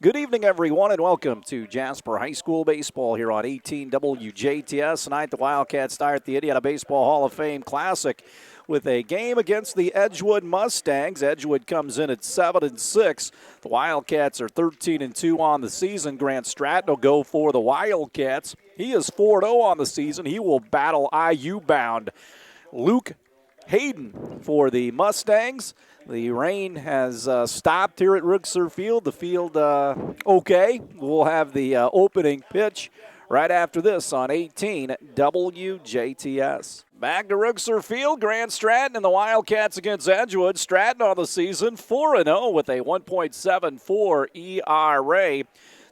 Good evening, everyone, and welcome to Jasper High School Baseball here on 18 WJTS. Tonight, the Wildcats start the Indiana Baseball Hall of Fame Classic with a game against the Edgewood Mustangs. Edgewood comes in at 7-6. The Wildcats are 13-2 on the season. Grant Stratton will go for the Wildcats. He is 4-0 on the season. He will battle IU-bound Luke Hayden for the Mustangs. The rain has stopped here at Rookser Field. The field okay. We'll have the opening pitch right after this on 18 WJTS. Back to Rookser Field. Grant Stratton and the Wildcats against Edgewood. Stratton on the season 4-0 with a 1.74 ERA.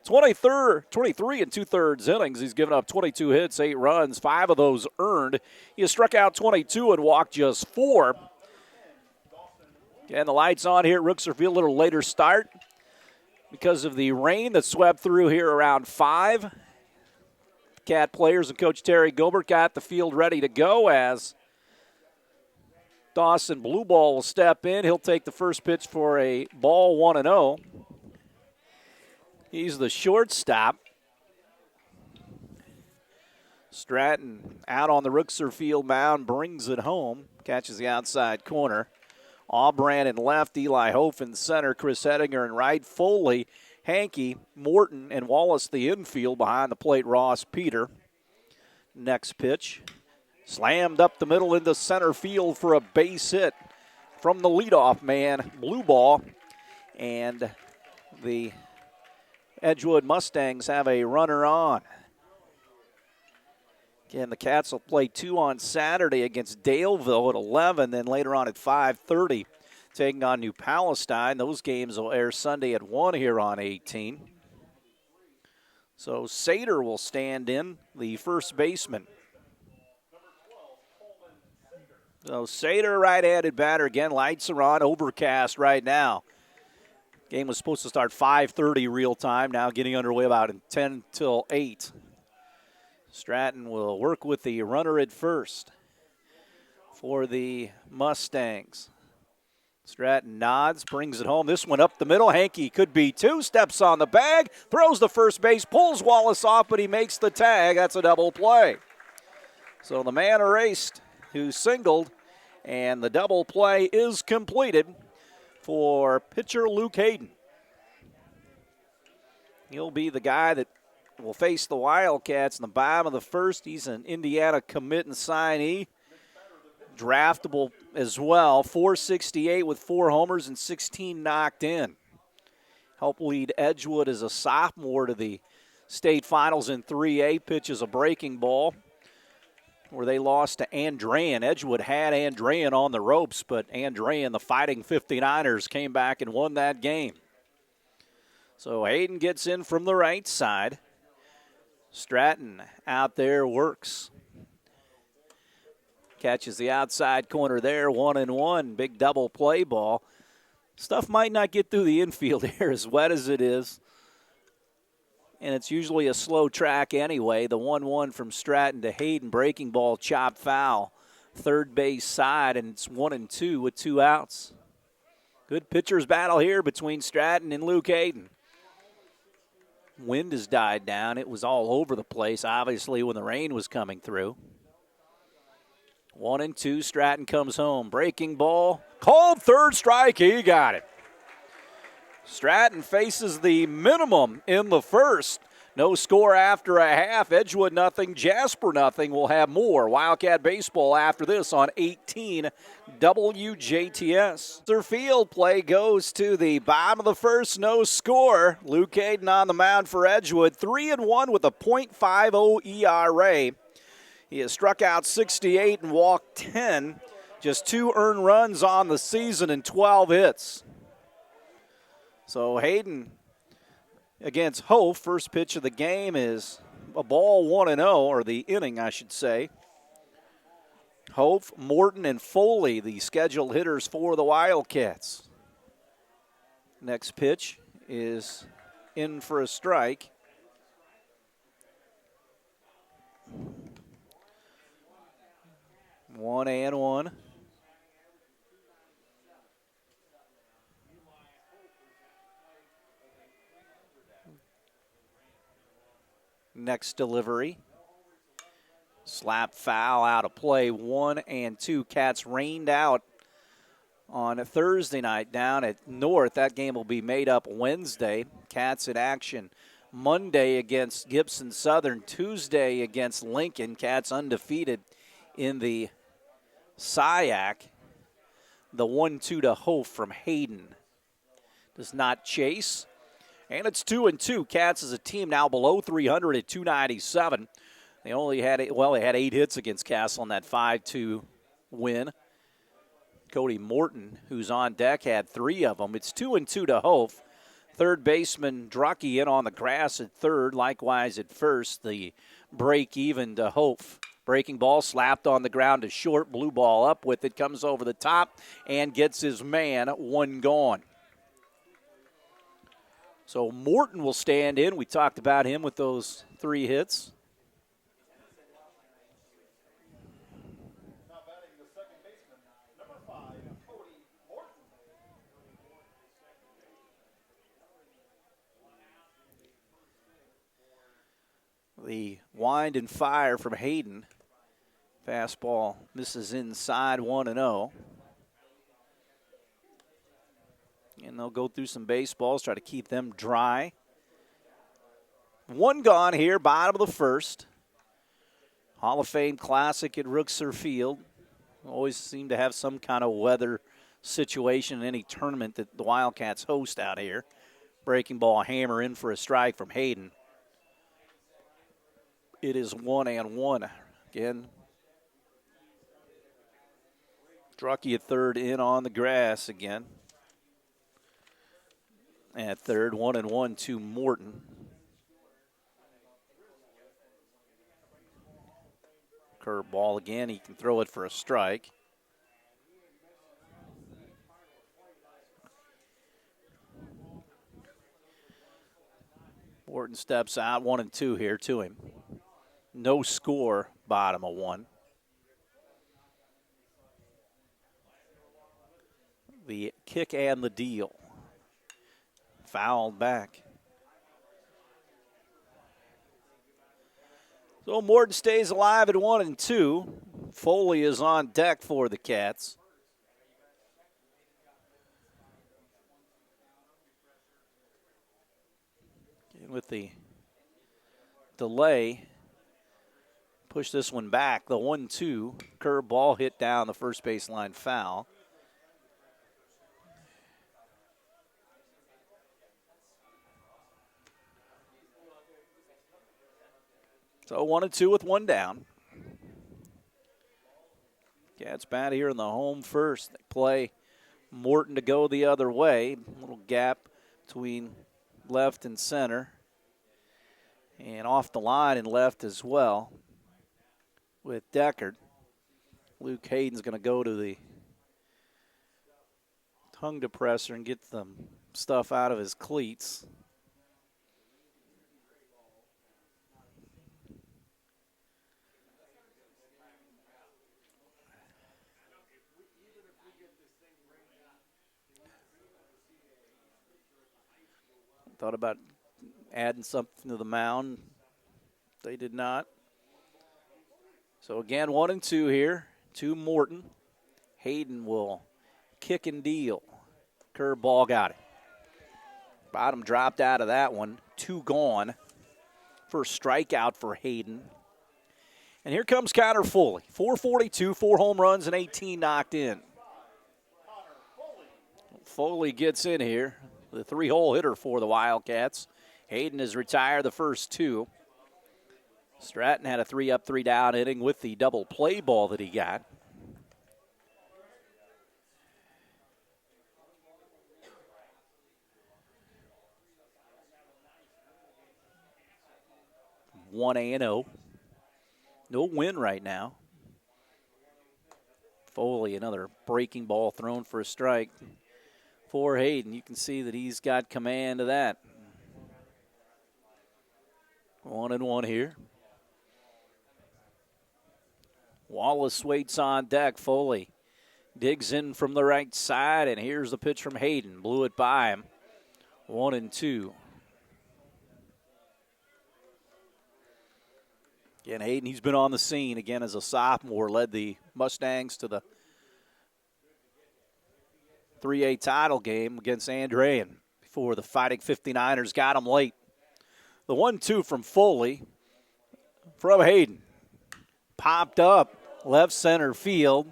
23 and two-thirds innings. He's given up 22 hits, 8 runs, 5 of those earned. He has struck out 22 and walked just 4. And the lights on here at Rookser Field. A little later start because of the rain that swept through here around 5. Cat players and Coach Terry Gilbert got the field ready to go as Dawson Blueball will step in. He'll take the first pitch for a ball 1-0. He's the shortstop. Stratton out on the Rookser Field mound, brings it home, catches the outside corner. Aubrand in left, Eli Hofe in center, Chris Hettinger in right, Foley, Hankey, Morton, and Wallace the infield. Behind the plate, Ross Peter. Next pitch, slammed up the middle into center field for a base hit from the leadoff man, Blue Ball. And the Edgewood Mustangs have a runner on. Again, the Cats will play 2 on Saturday against Daleville at 11, then later on at 5:30, taking on New Palestine. Those games will air Sunday at 1 here on 18. So Sater will stand in, the first baseman. So Sater, right-handed batter again. Lights are on, overcast right now. Game was supposed to start 5:30 real time, now getting underway about 10 till 8. Stratton will work with the runner at first for the Mustangs. Stratton nods, brings it home. This one up the middle. Hankey could be 2, steps on the bag, throws the first base, pulls Wallace off, but he makes the tag. That's a double play. So the man erased who singled, and the double play is completed for pitcher Luke Hayden. He'll be the guy that will face the Wildcats in the bottom of the first. He's an Indiana commit and signee. Draftable as well. .468 with 4 homers and 16 knocked in. Helped lead Edgewood as a sophomore to the state finals in 3A. Pitches a breaking ball where they lost to Andrean. Edgewood had Andrean on the ropes, but Andrean, the Fighting 59ers, came back and won that game. So Hayden gets in from the right side. Stratton out there works. Catches the outside corner there, 1-1. Big double play ball. Stuff might not get through the infield here as wet as it is. And it's usually a slow track anyway. The 1-1 from Stratton to Hayden. Breaking ball, chop foul. Third base side, and it's 1-2 with 2 outs. Good pitcher's battle here between Stratton and Luke Hayden. Wind has died down. It was all over the place, obviously, when the rain was coming through. 1-2, Stratton comes home. Breaking ball, called third strike. He got it. Stratton faces the minimum in the first. No score after a half. Edgewood nothing, Jasper nothing. We'll have more Wildcat baseball after this on 18 WJTS. Their field play goes to the bottom of the first, no score. Luke Hayden on the mound for Edgewood, 3-1 with a .50 ERA. He has struck out 68 and walked 10. Just 2 earned runs on the season and 12 hits. So Hayden against Hofe, first pitch of the game is a ball 1-0, or the inning, I should say. Hofe, Morton, and Foley, the scheduled hitters for the Wildcats. Next pitch is in for a strike. 1-1. next delivery. Slap foul out of play, 1 and 2. Cats rained out on a Thursday night down at North. That game will be made up Wednesday. Cats in action Monday against Gibson Southern, Tuesday against Lincoln. Cats undefeated in the SIAC. The 1-2 to Hope from Hayden. Does not chase. And it's 2 and 2. Cats is a team now below 300 at 297. They only had, they had 8 hits against Castle in that 5-2 win. Cody Morton, who's on deck, had 3 of them. It's 2 and 2 to Hope. Third baseman Drucky in on the grass at third, likewise at first. The break even to Hope. Breaking ball slapped on the ground to short, blue ball up with it, comes over the top and gets his man, 1 gone. So Morton will stand in. We talked about him with those 3 hits. The wind and fire from Hayden. Fastball misses inside, 1-0. And they'll go through some baseballs, try to keep them dry. 1 gone here, bottom of the first. Hall of Fame Classic at Rookser Field. Always seem to have some kind of weather situation in any tournament that the Wildcats host out here. Breaking ball hammer in for a strike from Hayden. It is 1-1. Again, Drucky at third, in on the grass again. At third, 1-1 to Morton. Curveball again. He can throw it for a strike. Morton steps out, 1-2 here to him. No score, bottom of 1. The kick and the deal. Fouled back. So Morton stays alive at 1-2. Foley is on deck for the Cats. And with the delay, push this one back. The 1-2 curve ball hit down the first baseline foul. So 1-2 with 1 down. Cats bat here in the home first. They play Morton to go the other way. A little gap between left and center. And off the line and left as well with Deckard. Luke Hayden's going to go to the tongue depressor and get the stuff out of his cleats. Thought about adding something to the mound. They did not. So again, 1-2 here to Morton. Hayden will kick and deal. Curveball got it. Bottom dropped out of that one. 2 gone. First strikeout for Hayden. And here comes Connor Foley. 442, 4 home runs, and 18 knocked in. Foley gets in here. The 3-hole hitter for the Wildcats. Hayden has retired the first 2. Stratton had a 3-up, 3-down inning with the double play ball that he got. One A-0. No win right now. Foley, another breaking ball thrown for a strike for Hayden. You can see that he's got command of that. 1-1 here. Wallace waits on deck. Foley digs in from the right side, and here's the pitch from Hayden. Blew it by him. 1-2. Again, Hayden, he's been on the scene again as a sophomore, led the Mustangs to the 3A title game against Andrean before the Fighting 59ers got him late. The 1-2 from Foley from Hayden. Popped up left center field.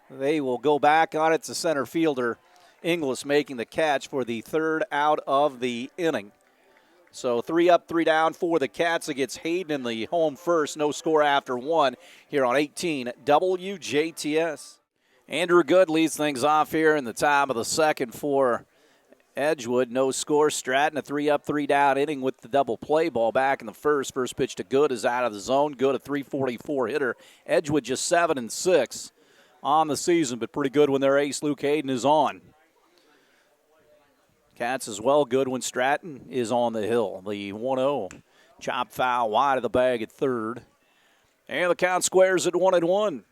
They will go back on it to center fielder Inglis making the catch for the third out of the inning. So 3 up, 3 down for the Cats against Hayden in the home first. No score after 1 here on 18 WJTS. Andrew Good leads things off here in the top of the second for Edgewood. No score. Stratton a 3 up, 3 down inning with the double play ball back in the first. First pitch to Good is out of the zone. Good, a 344 hitter. Edgewood just 7-6 on the season, but pretty good when their ace Luke Hayden is on. Cats as well good when Stratton is on the hill. The 1-0 chop foul wide of the bag at third. And the count squares at 1-1.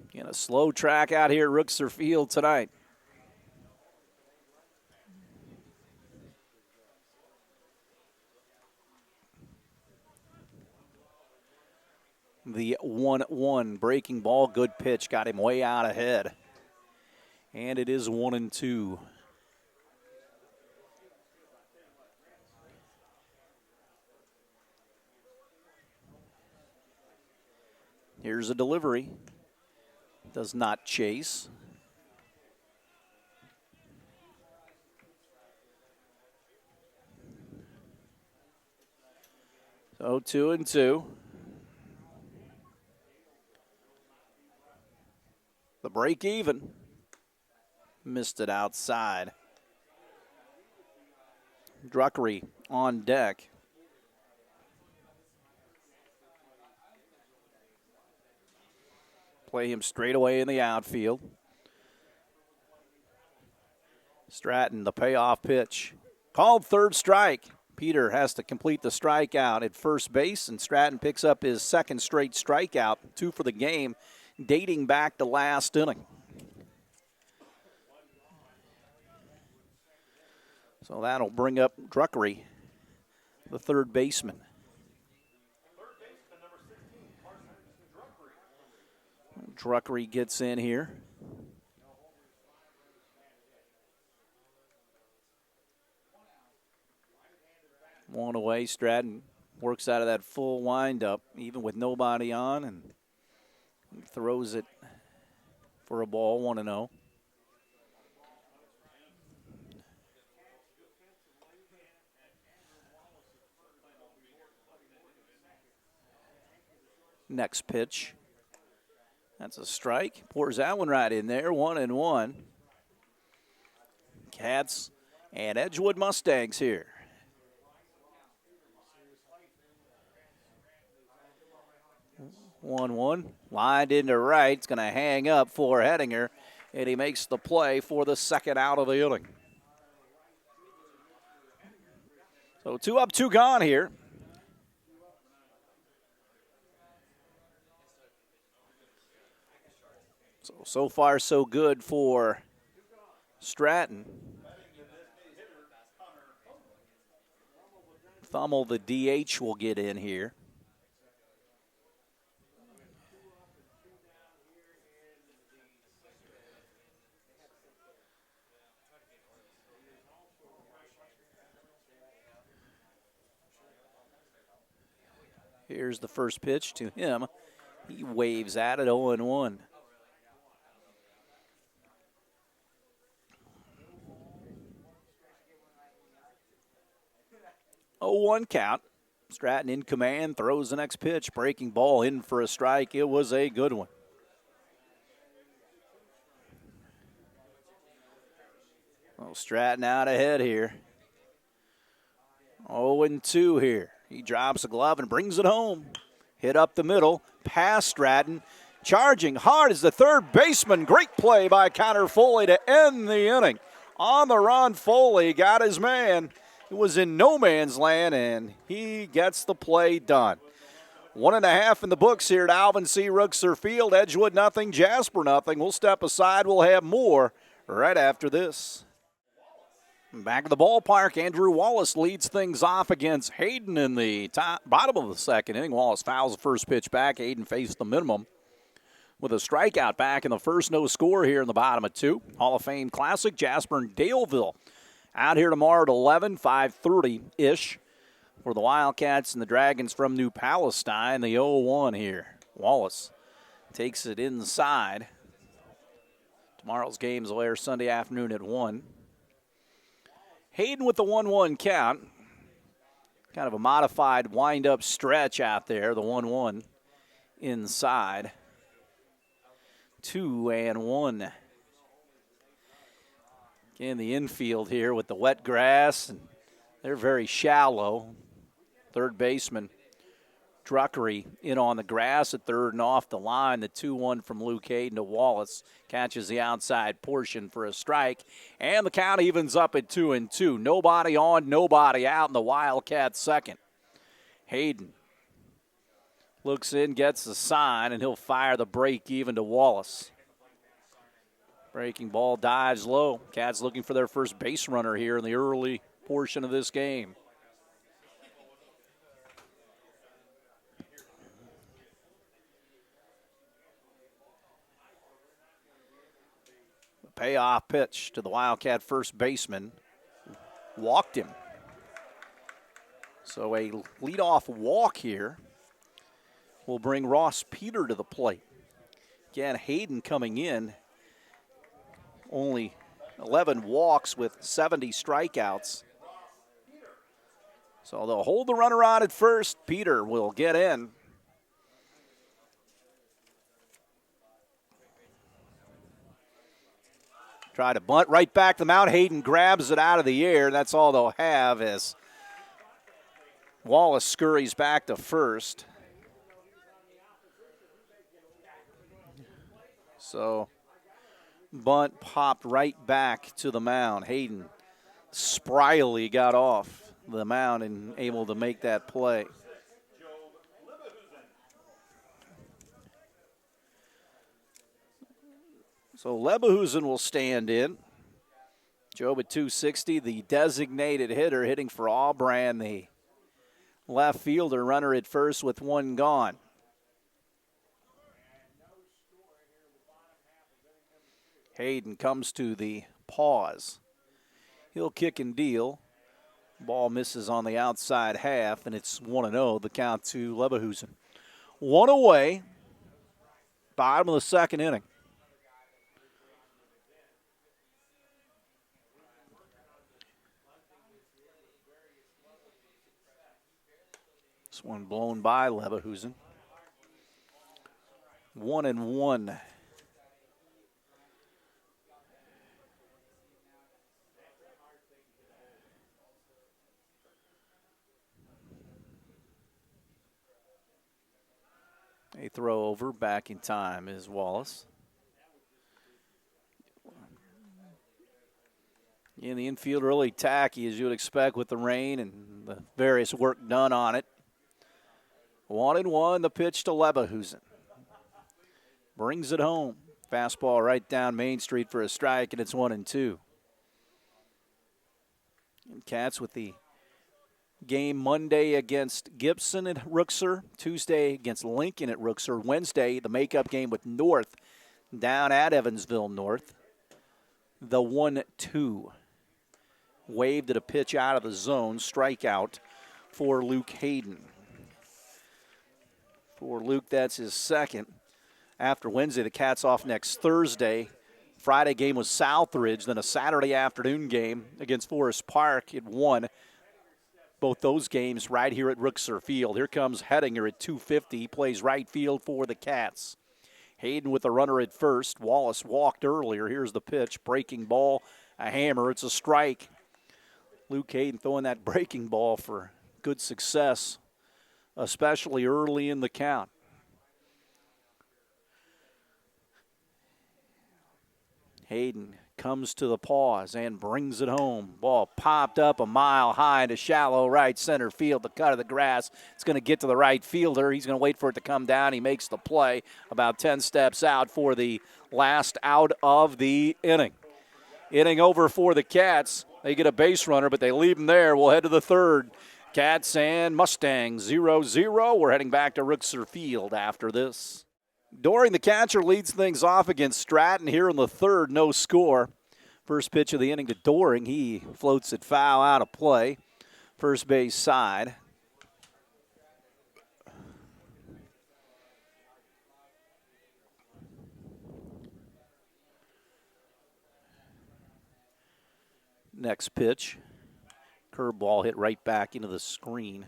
Again, a slow track out here at Rookser Field tonight. The 1-1 breaking ball, good pitch, got him way out ahead. And it is 1-2. Here's a delivery. Does not chase. So 2-2. The break even. Missed it outside. Druckery on deck. Play him straight away in the outfield. Stratton, the payoff pitch. Called third strike. Peter has to complete the strikeout at first base, and Stratton picks up his second straight strikeout, 2 for the game, dating back to last inning. So that'll bring up Druckery, the third baseman. Druckery gets in here. One away, Stratton works out of that full windup, even with nobody on, and throws it for a ball, 1-0. Next pitch. That's a strike. Pours that one right in there. 1-1. Cats and Edgewood Mustangs here. 1-1. Lined into right. It's going to hang up for Hedinger, and he makes the play for the second out of the inning. So 2 up, 2 gone here. So far, so good for Stratton. Thummel, the DH, will get in here. Here's the first pitch to him. He waves at it, 0-1. 0-1 count. Stratton in command, throws the next pitch. Breaking ball in for a strike. It was a good one. Well, Stratton out ahead here. 0-2 here. He drops a glove and brings it home. Hit up the middle, past Stratton. Charging hard is the third baseman. Great play by Connor Foley to end the inning. On the run, Foley got his man. It was in no man's land, and he gets the play done. 1.5 in the books here at Alvin C. Rookser Field. Edgewood nothing, Jasper nothing. We'll step aside. We'll have more right after this. Back at the ballpark, Andrew Wallace leads things off against Hayden in the bottom of the second inning. Wallace fouls the first pitch back. Hayden faced the minimum with a strikeout back in the first. No score here in the bottom of 2. Hall of Fame Classic, Jasper and Daleville out here tomorrow at 11, 5:30-ish for the Wildcats and the Dragons from New Palestine. The 0-1 here. Wallace takes it inside. Tomorrow's games will air Sunday afternoon at 1. Hayden with the 1-1 count. Kind of a modified wind-up stretch out there, the 1-1 inside. 2-1. In the infield here with the wet grass, and they're very shallow. Third baseman Druckery in on the grass at third and off the line. The 2-1 from Luke Hayden to Wallace. Catches the outside portion for a strike. And the count evens up at 2-2. Nobody on, nobody out in the Wildcats second. Hayden looks in, gets the sign, and he'll fire the break even to Wallace. Breaking ball dives low. Cats looking for their first base runner here in the early portion of this game. Payoff pitch to the Wildcat first baseman. Walked him. So a leadoff walk here will bring Ross Peter to the plate. Again, Hayden coming in. Only 11 walks with 70 strikeouts. So they'll hold the runner on at first. Peter will get in. Try to bunt right back to the mound. Hayden grabs it out of the air. That's all they'll have as Wallace scurries back to first. So bunt popped right back to the mound. Hayden spryly got off the mound and able to make that play. So Lebehusen will stand in. Job at 260, the designated hitter, hitting for Aubrand, the left fielder, runner at first with one gone. Hayden comes to the pause. He'll kick and deal. Ball misses on the outside half, and it's 1-0, the count to Lebehusen. One away, bottom of the second inning. This one blown by Lebehusen. 1-1. A throw over, back in time is Wallace. In the infield, really tacky as you would expect with the rain and the various work done on it. 1-1, the pitch to Lebehusen. Brings it home. Fastball right down Main Street for a strike, and it's 1-2. And Cats with the game Monday against Gibson at Rooksor, Tuesday against Lincoln at Rooksor, Wednesday the makeup game with North down at Evansville North. The 1-2. Waved at a pitch out of the zone, strikeout for Luke Hayden. For Luke, that's his second. After Wednesday, the Cats off next Thursday. Friday game was Southridge, then a Saturday afternoon game against Forest Park at 1. Both those games right here at Rooksor Field. Here comes Hettinger at 250. He plays right field for the Cats. Hayden with a runner at first. Wallace walked earlier. Here's the pitch. Breaking ball, a hammer. It's a strike. Luke Hayden throwing that breaking ball for good success, especially early in the count. Hayden comes to the pause and brings it home. Ball popped up a mile high into shallow right center field. The cut of the grass. It's going to get to the right fielder. He's going to wait for it to come down. He makes the play about 10 steps out for the last out of the inning. Inning over for the Cats. They get a base runner, but they leave him there. We'll head to the third. Cats and Mustangs 0-0. We're heading back to Rookser Field after this. Doring, the catcher, leads things off against Stratton here in the third. No score. First pitch of the inning to Doring. He floats it foul out of play. First base side. Next pitch. Curveball hit right back into the screen.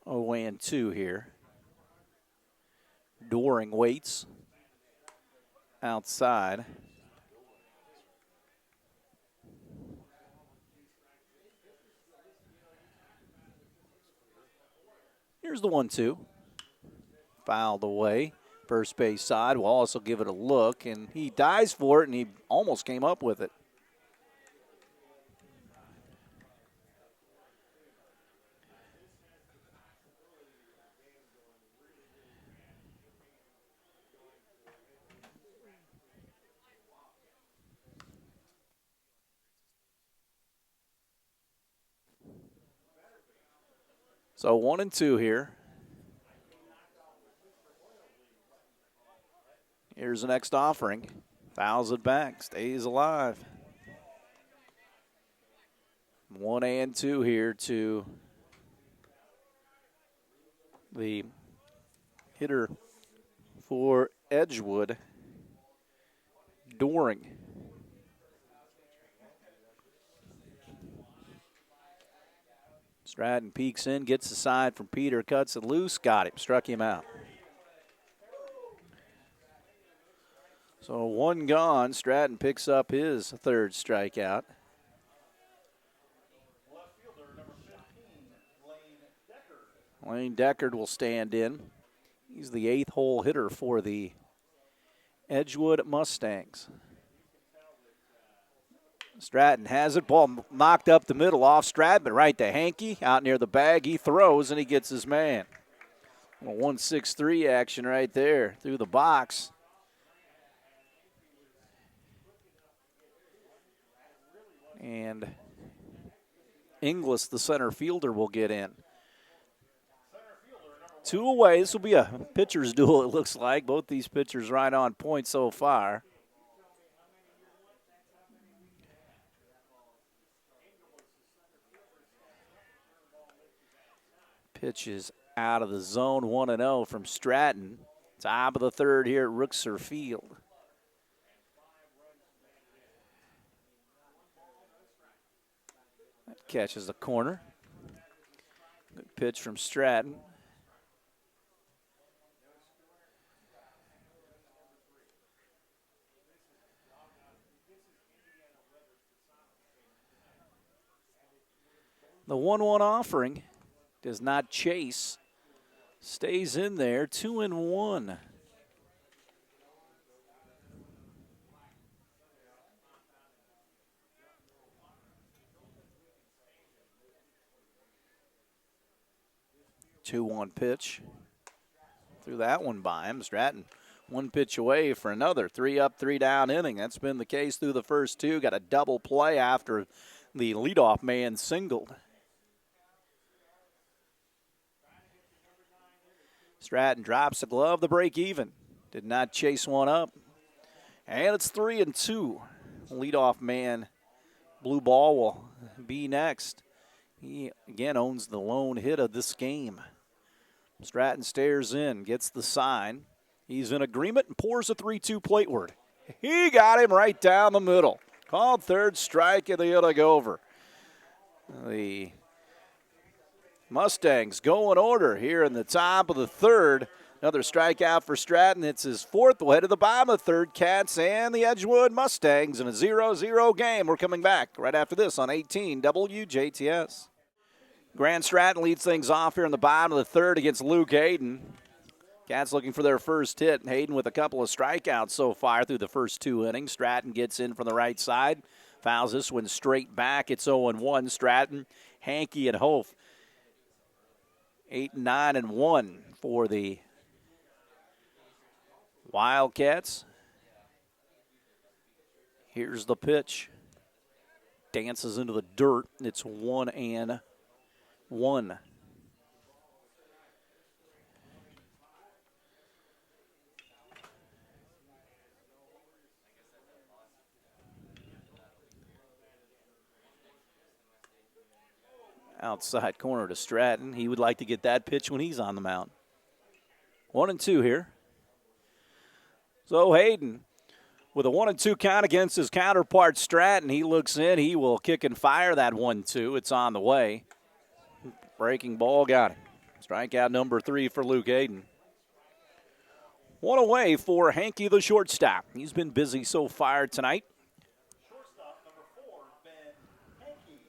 Away and 2 here. Doring waits. Outside. Here's the 1-2. Fouled away. First base side will also give it a look, and he dives for it, and he almost came up with it. So 1-2 here. Here's the next offering. Fouls it back, stays alive. 1-2 here to the hitter for Edgewood, Doring. Stratton peeks in, gets the side from Peter, cuts it loose, got him, struck him out. So 1 gone. Stratton picks up his third strikeout. Lane Deckard will stand in. He's the 8th hole hitter for the Edgewood Mustangs. Stratton has it. Ball knocked up the middle off Stratton, but right to Hankey. Out near the bag. He throws, and he gets his man. A 1-6-3 action right there through the box. And Inglis, the center fielder, will get in. 2 away. This will be a pitcher's duel, it looks like. Both these pitchers right on point so far. Pitch is out of the zone, 1-0 from Stratton. Top of the third here at Rookser Field. That catches the corner. Good pitch from Stratton. The 1-1 offering does not chase. Stays in there, 2-1. Two-one pitch. Threw that one by him. Stratton 1 pitch away for another 3 up, 3 down inning. That's been the case through the first 2. Got a double play after the leadoff man singled. Stratton drops the glove, the break even. Did not chase one up. And it's 3-2. Leadoff man, blue ball, will be next. He, again, owns the lone hit of this game. Stratton stares in, gets the sign. He's in agreement and pours a 3-2 plateward. He got him right down the middle. Called third strike of the inning over. The Mustangs go in order here in the top of the third. Another strikeout for Stratton. It's his 4th. We'll head to the bottom of the third. Cats and the Edgewood Mustangs in a 0-0 game. We're coming back right after this on 18 WJTS. Grant Stratton leads things off here in the bottom of the third against Luke Hayden. Cats looking for their first hit. Hayden with a couple of strikeouts so far through the first 2 innings. Stratton gets in from the right side. Fouls this one straight back. It's 0-1. Stratton, Hankey, and Hof 8-9-1 for the Wildcats. Here's the pitch. Dances into the dirt. It's 1-1. Outside corner to Stratton. He would like to get that pitch when he's on the mound. 1-2 here. So Hayden with a 1-2 count against his counterpart Stratton. He looks in. He will kick and fire that 1-2. It's on the way. Breaking ball got him. Strikeout number 3 for Luke Hayden. One away for Hankey, the shortstop. He's been busy so far tonight. Shortstop number 4, Ben Hankey.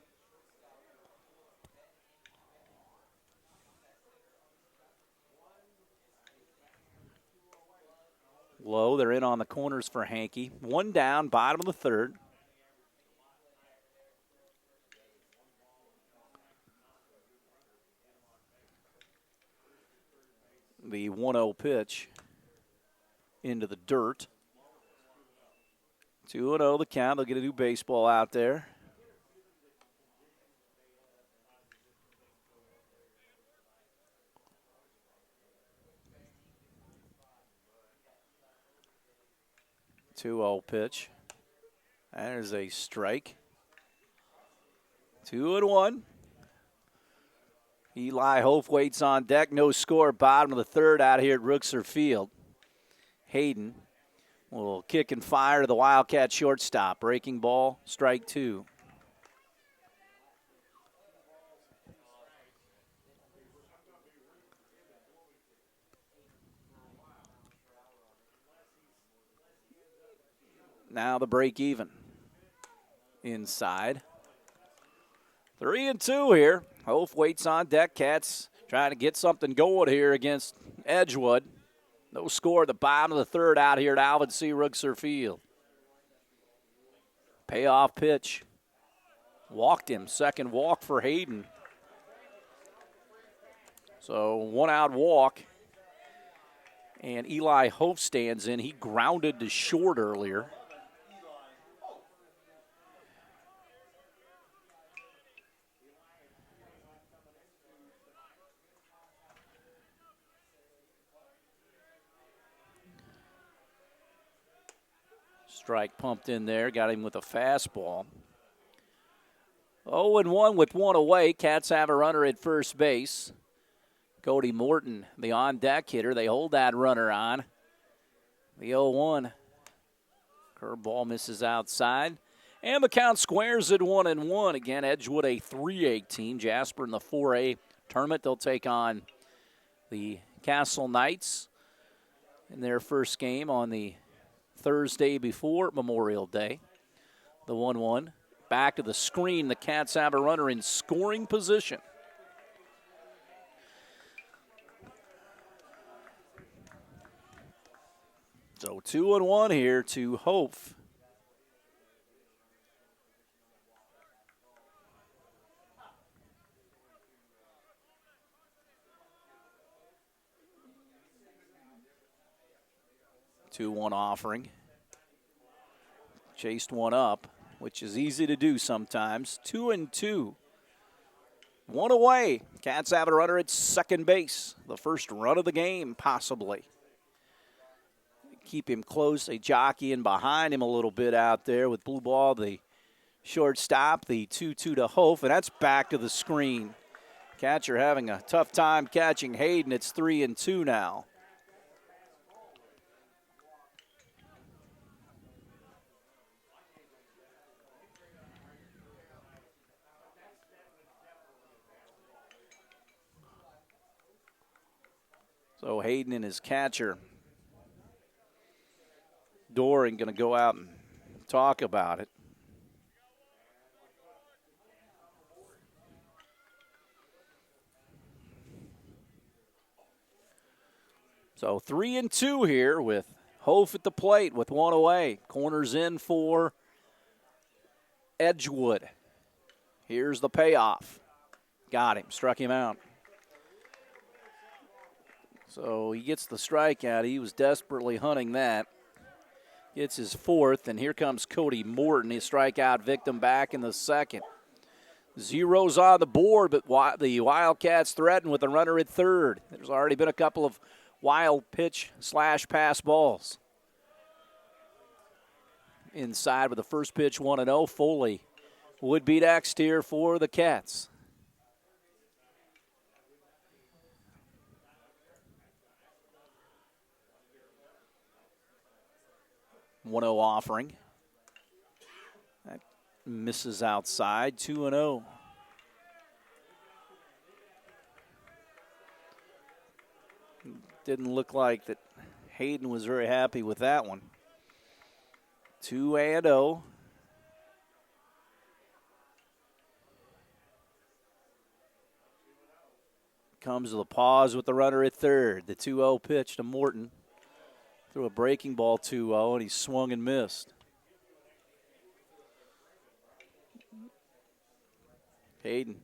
Low, they're in on the corners for Hankey. One down, bottom of the third. The 1-0 pitch into the dirt. 2-0 the count. They'll get a new baseball out there. Pitch. There's a strike. 2-1. Eli Hof waits on deck. No score. Bottom of the third out here at Rookser Field. Hayden will kick and fire to the Wildcat shortstop. Breaking ball, strike 2. Now the break even. Inside. 3-2 here. Hof waits on deck. Cats trying to get something going here against Edgewood. No score at the bottom of the third out here at Alvin C. Rookser Field. Payoff pitch. Walked him. Second walk for Hayden. So 1-out walk. And Eli Hof stands in. He grounded to short earlier. Strike pumped in there, got him with a fastball. 0-1 with one away. Cats have a runner at first base. Cody Morton, the on-deck hitter. They hold that runner on. The 0-1. Curveball misses outside. And the count squares at 1-1. Again, Edgewood a 3A team. Jasper in the 4A tournament. They'll take on the Castle Knights in their first game on the Thursday before Memorial Day. The 1-1. Back to the screen. The Cats have a runner in scoring position. So 2-1 here to Hof. Two-one offering. Chased one up, which is easy to do sometimes. 2-2. One away. Cats have a runner at second base. The first run of the game, possibly. Keep him close. They jockey in behind him a little bit out there with blue ball, the shortstop, the 2-2 to Hof, and that's back to the screen. Catcher having a tough time catching Hayden. It's 3-2 now. So Hayden and his catcher, Doran, going to go out and talk about it. So 3-2 here with Hof at the plate with one away. Corners in for Edgewood. Here's the payoff. Got him, struck him out. So he gets the strikeout. He was desperately hunting that. Gets his fourth, and here comes Cody Morton, his strikeout victim back in the second. Zeros on the board, but the Wildcats threaten with a runner at third. There's already been a couple of wild pitch / pass balls. Inside with the first pitch 1-0. Foley would be next here for the Cats. One 0 offering. That misses outside. 2-0. Didn't look like that Hayden was very happy with that one. 2-0. Comes to the pause with the runner at third. The 2-0 pitch to Morton. Threw a breaking ball 2-0, and he swung and missed. Hayden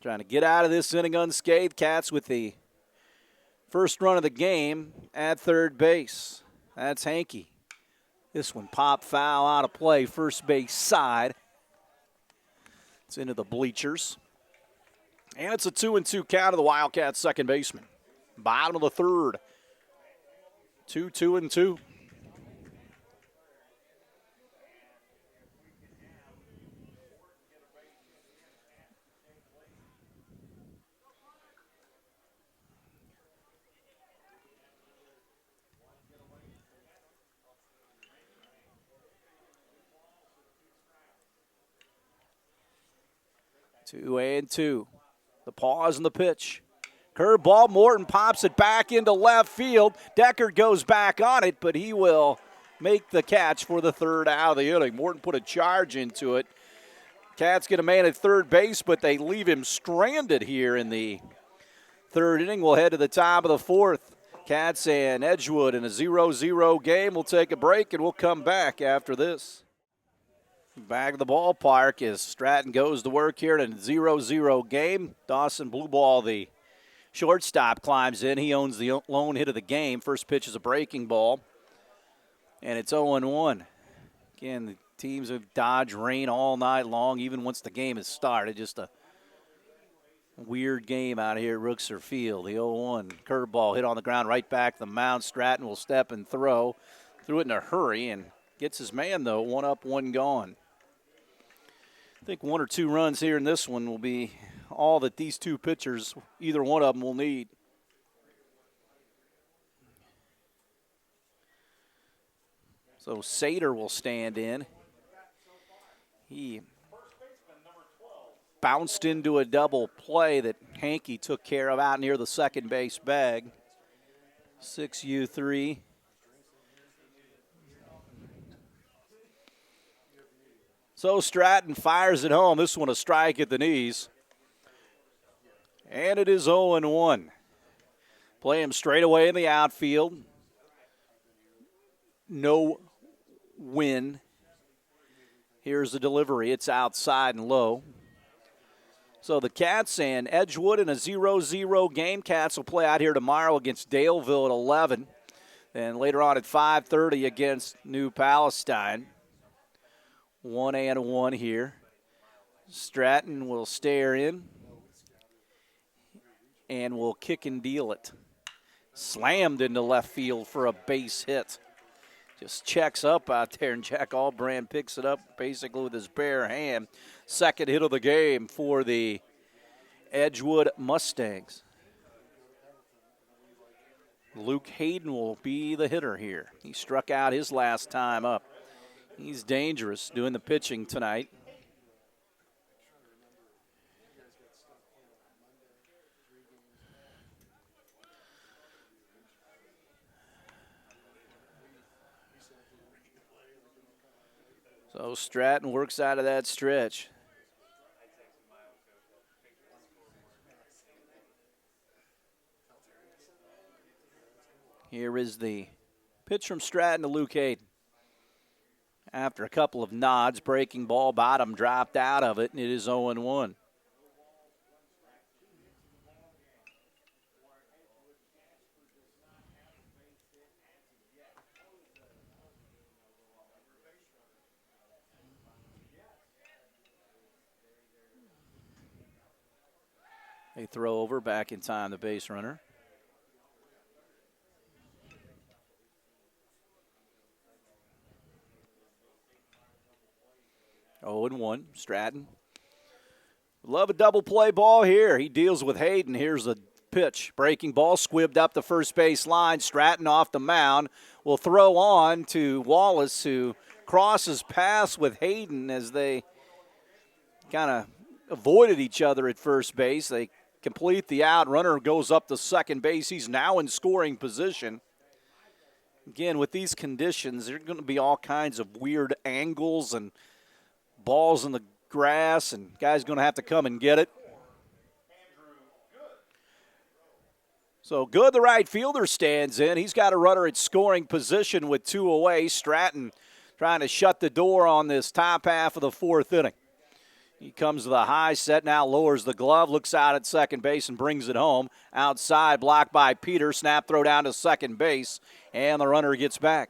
trying to get out of this inning unscathed. Cats with the first run of the game at third base. That's Hankey. This one popped foul out of play, first base side. It's into the bleachers. And it's a 2-2 count of the Wildcats' second baseman. Bottom of the third. 2-2. 2-2. The pause and the pitch. Curveball, Morton pops it back into left field. Deckard goes back on it, but he will make the catch for the third out of the inning. Morton put a charge into it. Cats get a man at third base, but they leave him stranded here in the third inning. We'll head to the top of the fourth. Cats and Edgewood in a 0-0 game. We'll take a break, and we'll come back after this. Back of the ballpark as Stratton goes to work here in a 0-0 game. Dawson Blueball, the shortstop, climbs in. He owns the lone hit of the game. First pitch is a breaking ball, and it's 0-1. Again, the teams have dodged rain all night long, even once the game has started. Just a weird game out here at Rookser Field. The 0-1 curveball hit on the ground right back the mound. Stratton will step and throw. Threw it in a hurry and gets his man, though. One up, one gone. I think one or two runs here in this one will be all that these two pitchers, either one of them, will need. So Sater will stand in. He bounced into a double play that Hankey took care of out near the second base bag. 6U3. So Stratton fires it home. This one a strike at the knees. And it is 0-1. Play him straight away in the outfield. No win. Here's the delivery. It's outside and low. So the Cats and Edgewood in a 0-0 game. Cats will play out here tomorrow against Daleville at 11. And later on at 5:30 against New Palestine. 1-1 here. Stratton will stare in and will kick and deal it. Slammed into left field for a base hit. Just checks up out there, and Jack Albrand picks it up basically with his bare hand. Second hit of the game for the Edgewood Mustangs. Luke Hayden will be the hitter here. He struck out his last time up. He's dangerous doing the pitching tonight. So Stratton works out of that stretch. Here is the pitch from Stratton to Luke Hayden. After a couple of nods, breaking ball, bottom dropped out of it, and it is 0-1. They throw over back in time, the base runner. Oh, and 1. Stratton. Love a double play ball here. He deals with Hayden. Here's the pitch. Breaking ball, squibbed up the first base line. Stratton off the mound will throw on to Wallace, who crosses paths with Hayden as they kind of avoided each other at first base. They complete the out. Runner goes up to second base. He's now in scoring position. Again, with these conditions, there are going to be all kinds of weird angles and balls in the grass, and guy's going to have to come and get it. So Good, the right fielder, stands in. He's got a runner at scoring position with 2 away. Stratton trying to shut the door on this top half of the 4th inning. He comes to the high set, now lowers the glove, looks out at second base and brings it home. Outside, blocked by Peter. Snap throw down to second base, and the runner gets back.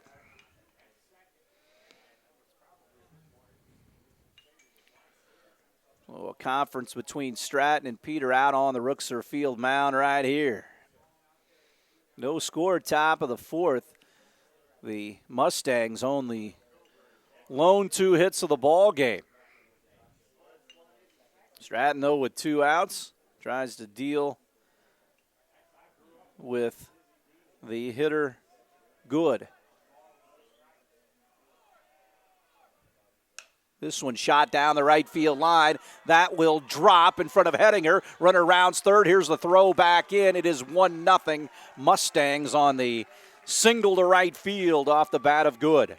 A conference between Stratton and Peter out on the Rookser Field mound right here. No score, top of the 4th. The Mustangs own the lone 2 hits of the ball game. Stratton, though, with 2 outs, tries to deal with the hitter Good. This one shot down the right field line. That will drop in front of Hettinger. Runner rounds third. Here's the throw back in. It is 1-0 Mustangs on the single to right field off the bat of Good.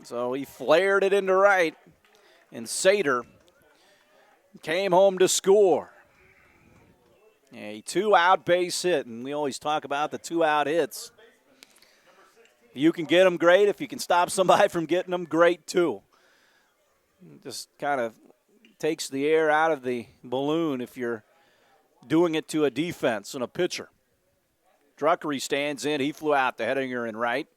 So he flared it into right, and Sater came home to score. A 2-out base hit, and we always talk about the 2-out hits. If you can get them, great. If you can stop somebody from getting them, great too. Just kind of takes the air out of the balloon if you're doing it to a defense and a pitcher. Druckery stands in. He flew out to Hettinger in right.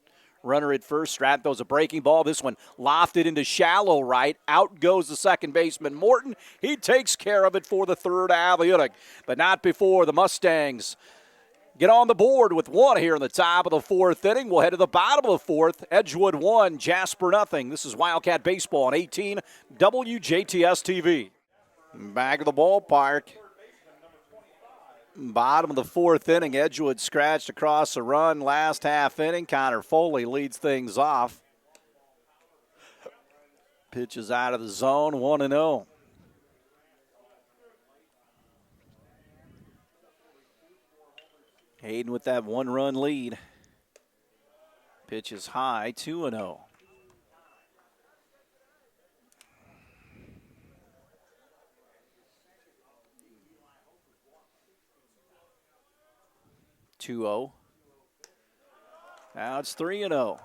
Runner at first. Stratton throws a breaking ball. This one lofted into shallow right. Out goes the second baseman, Morton. He takes care of it for the 3rd out of the inning, but not before the Mustangs get on the board with 1 here in the top of the 4th inning. We'll head to the bottom of the 4th. Edgewood 1, Jasper 0. This is Wildcat Baseball on 18 WJTS TV. Back of the ballpark. Bottom of the 4th inning. Edgewood scratched across the run last half inning. Connor Foley leads things off. Pitches out of the zone, 1-0. Hayden with that 1-run lead. Pitch is high, 2-0. Now it's 3-0.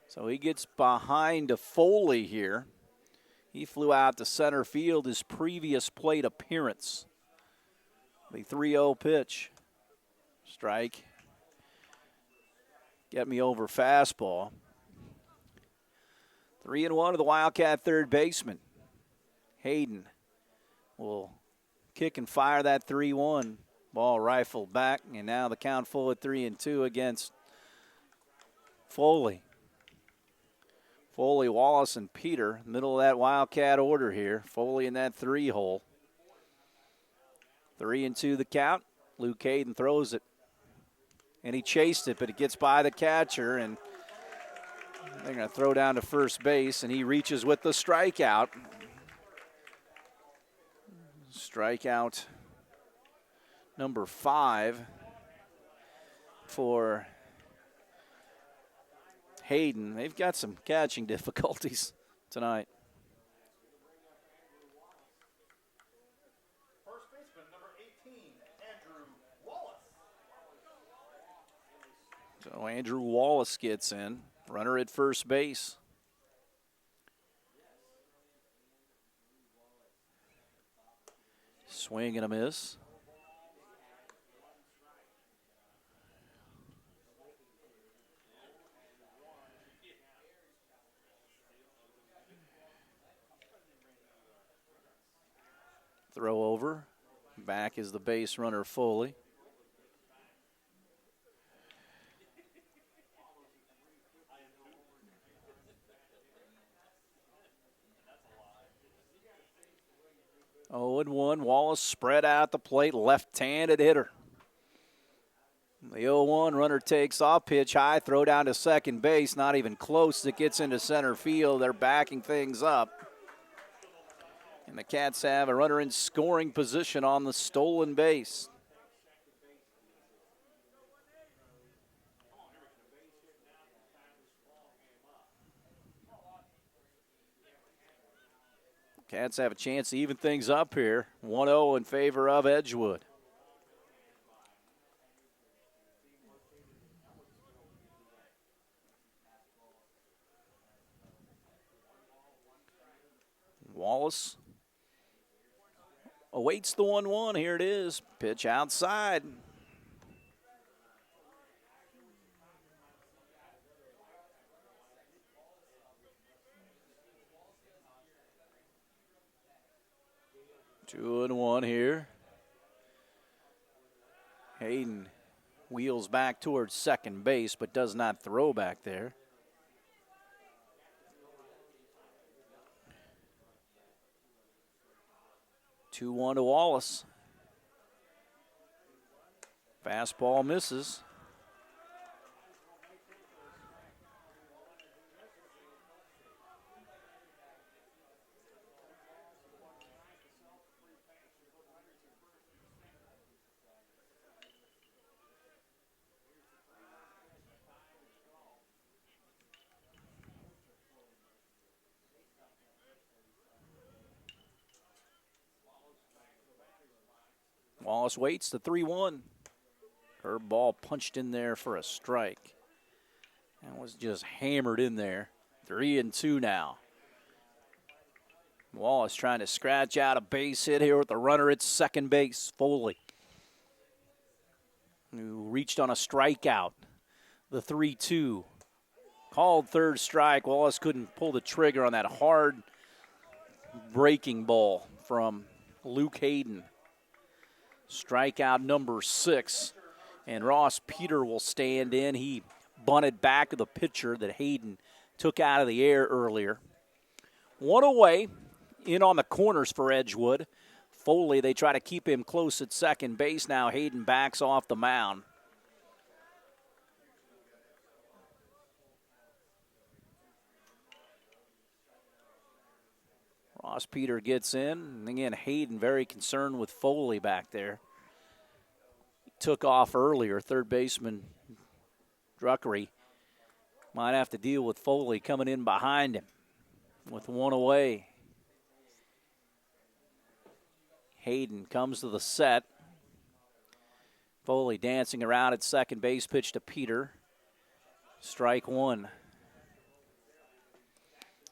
So he gets behind to Foley here. He flew out to center field his previous plate appearance. The 3-0 pitch. Strike. Get me over fastball. 3-1 to the Wildcat third baseman. Hayden will kick and fire that 3-1. Ball rifled back, and now the count full at 3-2 against Foley. Foley, Wallace, and Peter, middle of that Wildcat order here. Foley in that 3-hole. 3-2 the count. Luke Hayden throws it. And he chased it, but it gets by the catcher, and they're going to throw down to first base, and he reaches with the strikeout. Strikeout number 5 for Hayden. They've got some catching difficulties tonight. First baseman, number 18, Andrew Wallace. So Andrew Wallace gets in, runner at first base. Swing and a miss. Throw over. Back is the base runner Foley. Oh, and 1. Wallace spread out the plate, left-handed hitter. The 0-1 runner takes off, pitch high, throw down to second base, not even close. It gets into center field. They're backing things up. And the Cats have a runner in scoring position on the stolen base. Cats have a chance to even things up here. 1-0 in favor of Edgewood. Wallace awaits the 1-1. Here it is. Pitch outside. Two and 1 here. Hayden wheels back towards second base, but does not throw back there. 2-1 to Wallace. Fastball misses. Wallace waits, the 3-1. Her ball punched in there for a strike. And was just hammered in there. 3-2 now. Wallace trying to scratch out a base hit here with the runner at second base, Foley, who reached on a strikeout. The 3-2. Called third strike. Wallace couldn't pull the trigger on that hard breaking ball from Luke Hayden. Strikeout number 6. And Ross Peter will stand in. He bunted back to the pitcher that Hayden took out of the air earlier. 1 away, in on the corners for Edgewood. Foley, they try to keep him close at second base now. Hayden backs off the mound. Ross Peter gets in. And again, Hayden very concerned with Foley back there. He took off earlier. Third baseman Druckery might have to deal with Foley coming in behind him with 1 away. Hayden comes to the set. Foley dancing around at second base, pitch to Peter. Strike 1.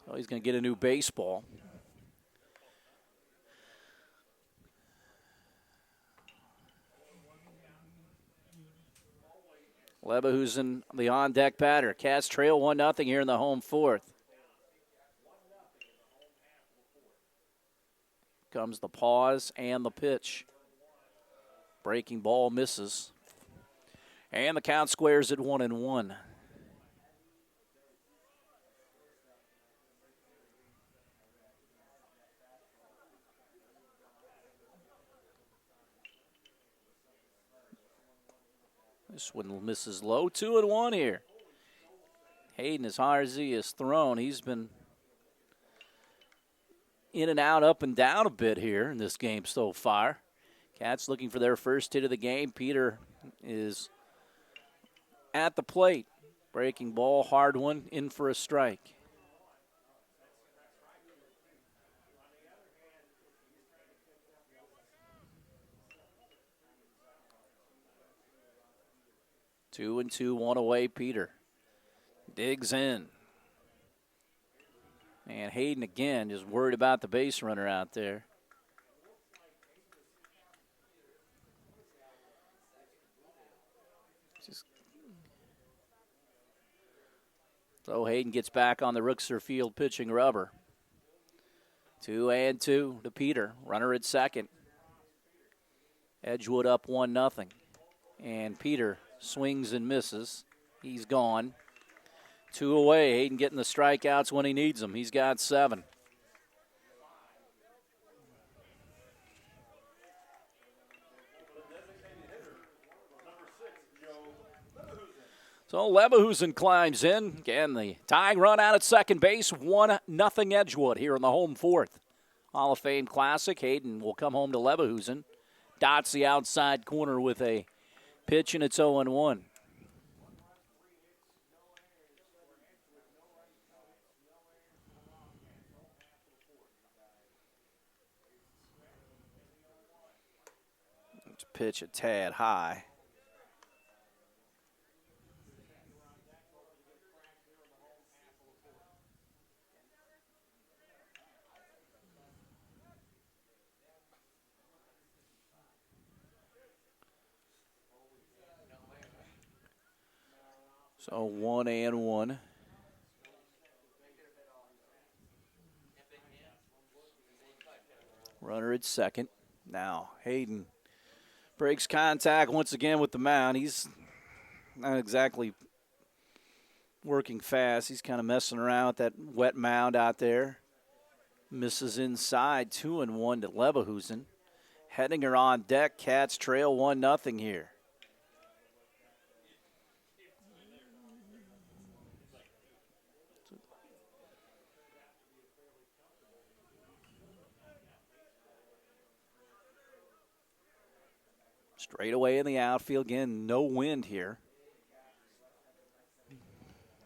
Oh, he's going to get a new baseball. Leba, who's in the on-deck batter. Cats trail 1-0 here in the home fourth. Comes the pause and the pitch. Breaking ball misses. And the count squares at 1-1. This one misses low. 2-1 here. Hayden, as hard as he has thrown, he's been in and out, up and down a bit here in this game so far. Cats looking for their first hit of the game. Peter is at the plate. Breaking ball, hard one, in for a strike. Two and two, 1 away, Peter. Digs in. And Hayden again just worried about the base runner out there. So Hayden gets back on the Rookser Field pitching rubber. 2-2 to Peter. Runner at second. Edgewood up 1-0. And Peter swings and misses. He's gone. 2 away. Hayden getting the strikeouts when he needs them. He's got 7. So Leverhusen climbs in. Again, the tying run out at second base. 1-0 Edgewood here in the home fourth. Hall of Fame Classic. Hayden will come home to Leverhusen. Dots the outside corner with a pitch, and it's 0-1. Pitch a tad high. So 1-1. Runner at second. Now Hayden breaks contact once again with the mound. He's not exactly working fast. He's kind of messing around with that wet mound out there. Misses inside. 2-1 to Leverhusen. Hettinger on deck. Cats trail 1-0 here. Straight away in the outfield. Again, no wind here.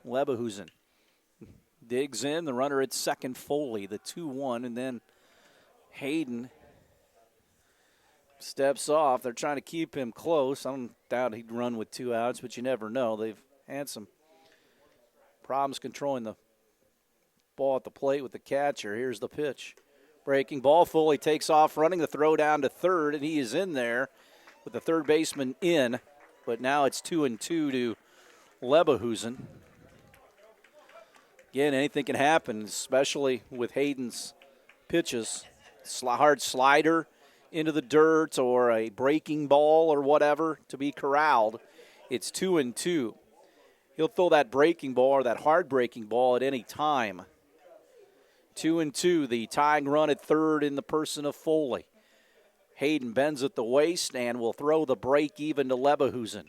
Leverhusen digs in. The runner at second, Foley, the 2-1. And then Hayden steps off. They're trying to keep him close. I don't doubt he'd run with 2 outs, but you never know. They've had some problems controlling the ball at the plate with the catcher. Here's the pitch. Breaking ball. Foley takes off running. The throw down to third, and he is in there with the third baseman in, but now it's 2-2 to Leverhusen. Again, anything can happen, especially with Hayden's pitches. Hard slider into the dirt or a breaking ball or whatever to be corralled. It's 2-2. He'll throw that breaking ball or that hard breaking ball at any time. 2-2, the tying run at third in the person of Foley. Hayden bends at the waist and will throw the break even to Leverhusen.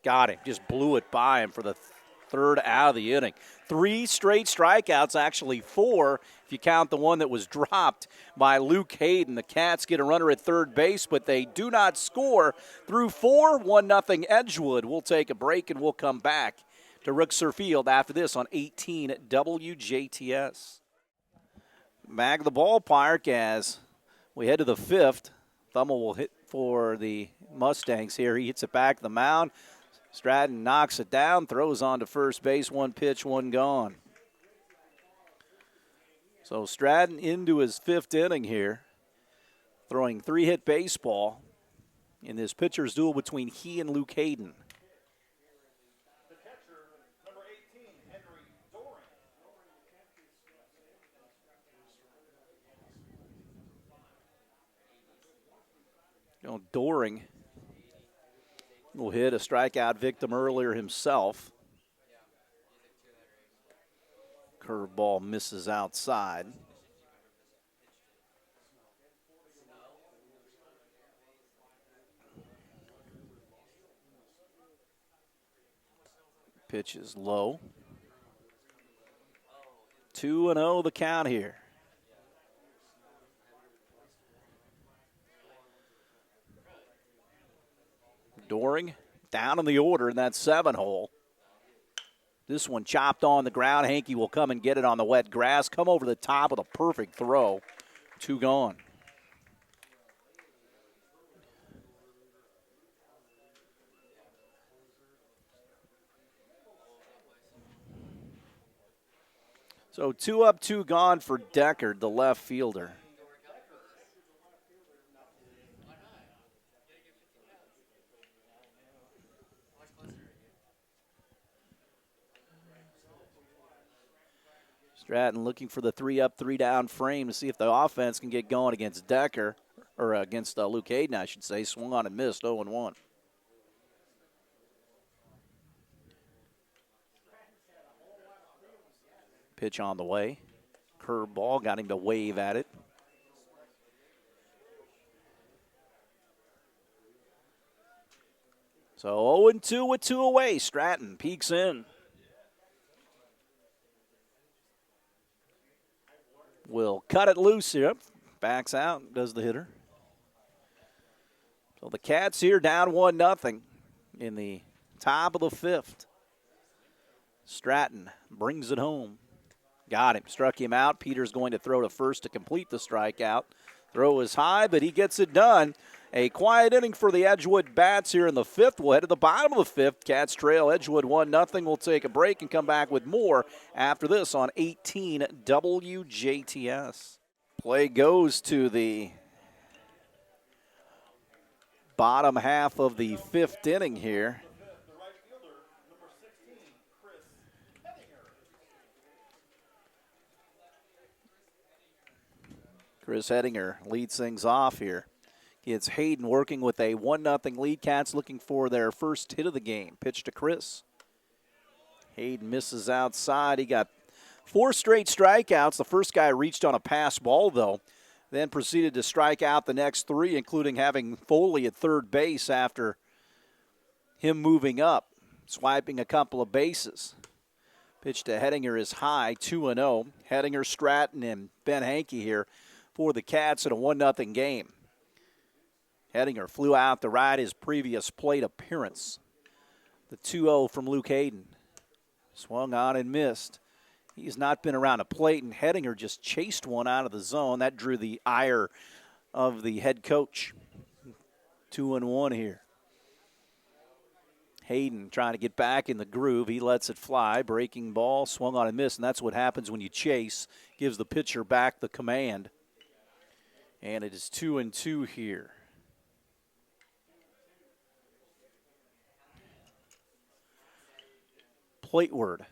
Got him. Just blew it by him for the third out of the inning. 3 straight strikeouts, actually 4 if you count the one that was dropped by Luke Hayden. The Cats get a runner at third base, but they do not score through 4. 1-0 Edgewood. We'll take a break and we'll come back to Rixer Field after this on 18 WJTS. Back at the ballpark as we head to the 5th. Thummel will hit for the Mustangs here. He hits it back to the mound. Stratton knocks it down, throws on to first base. 1 pitch, 1 gone. So Stratton into his 5th inning here, throwing 3-hit baseball in this pitcher's duel between he and Luke Hayden. The catcher, number 18, Henry Doring. Doring will hit a strikeout victim earlier himself. Curveball misses outside. Pitch is low. 2-0 the count here. Doring down in the order in that 7-hole. This one chopped on the ground. Hankey will come and get it on the wet grass. Come over the top with a perfect throw. 2 gone. So 2 up, 2 gone for Deckard, the left fielder. Stratton looking for the 3-up, 3-down frame to see if the offense can get going against Decker, or against Luke Hayden, I should say. Swung on and missed, 0-1. Pitch on the way. Curve ball, got him to wave at it. So 0-2 with 2 away. Stratton peeks in. Will cut it loose here. Backs out, does the hitter. So the Cats here down 1-0 in the top of the 5th. Stratton brings it home. Got him, struck him out. Peter's going to throw to first to complete the strikeout. Throw is high, but he gets it done. A quiet inning for the Edgewood Bats here in the 5th. We'll head to the bottom of the 5th. Cats trail Edgewood 1-0. We'll take a break and come back with more after this on 18 WJTS. Play goes to the bottom half of the 5th inning here. The right fielder, number 16, Chris Hettinger. Chris Hettinger leads things off here. It's Hayden working with a 1-0 lead. Cats looking for their first hit of the game. Pitch to Chris. Hayden misses outside. He got 4 straight strikeouts. The first guy reached on a pass ball, though. Then proceeded to strike out the next 3, including having Foley at third base after him moving up, swiping a couple of bases. Pitch to Hettinger is high, 2-0. Hettinger, Stratton, and Ben Hankey here for the Cats in a 1-0 game. Hettinger flew out to right his previous plate appearance. The 2-0 from Luke Hayden. Swung on and missed. He's not been around a plate, and Hettinger just chased one out of the zone. That drew the ire of the head coach. 2-1 here. Hayden trying to get back in the groove. He lets it fly. Breaking ball, swung on and missed, and that's what happens when you chase. Gives the pitcher back the command. And it is 2-2 here. Plateward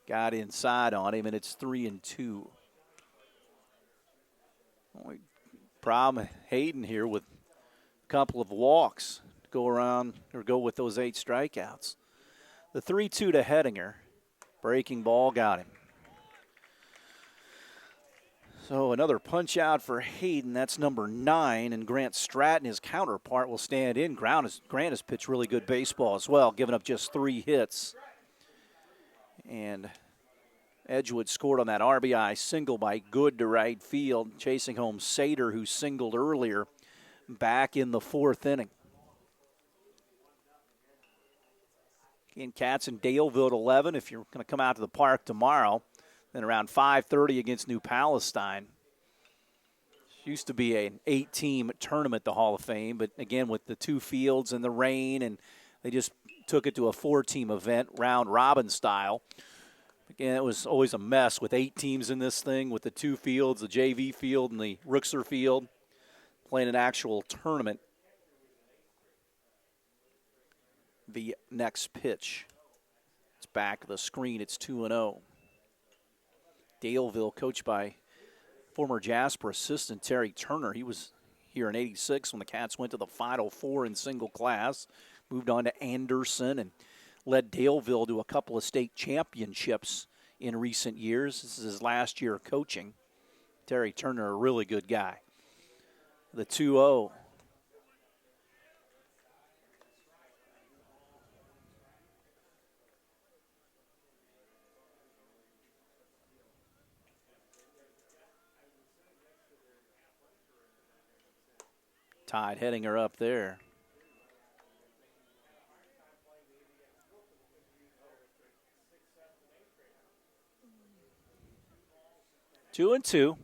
got inside on him, and it's 3-2. Only problem, Hayden here with a couple of walks. Go around or go with those 8 strikeouts. The 3-2 to Hettinger. Breaking ball got him. So another punch out for Hayden. That's number 9. And Grant Stratton, his counterpart, will stand in. Grant has pitched really good baseball as well, giving up just 3 hits. And Edgewood scored on that RBI single by Good to right field, chasing home Sater, who singled earlier, back in the 4th inning. Again, Cats in Daleville at 11 if you're going to come out to the park tomorrow. Then around 5:30 against New Palestine. Used to be an 8-team tournament, the Hall of Fame, but again with the 2 fields and the rain, and they just took it to a 4-team event, round robin style. Again, it was always a mess with 8 teams in this thing, with the 2 fields, the JV field and the Rixer field, playing an actual tournament. The next pitch. It's back of the screen. It's 2-0. Daleville, coached by former Jasper assistant Terry Turner. He was here in '86 when the Cats went to the Final Four in single class. Moved on to Anderson and led Daleville to a couple of state championships in recent years. This is his last year of coaching. Terry Turner, a really good guy. The 2-0. Tied Hettinger up there. Two and two.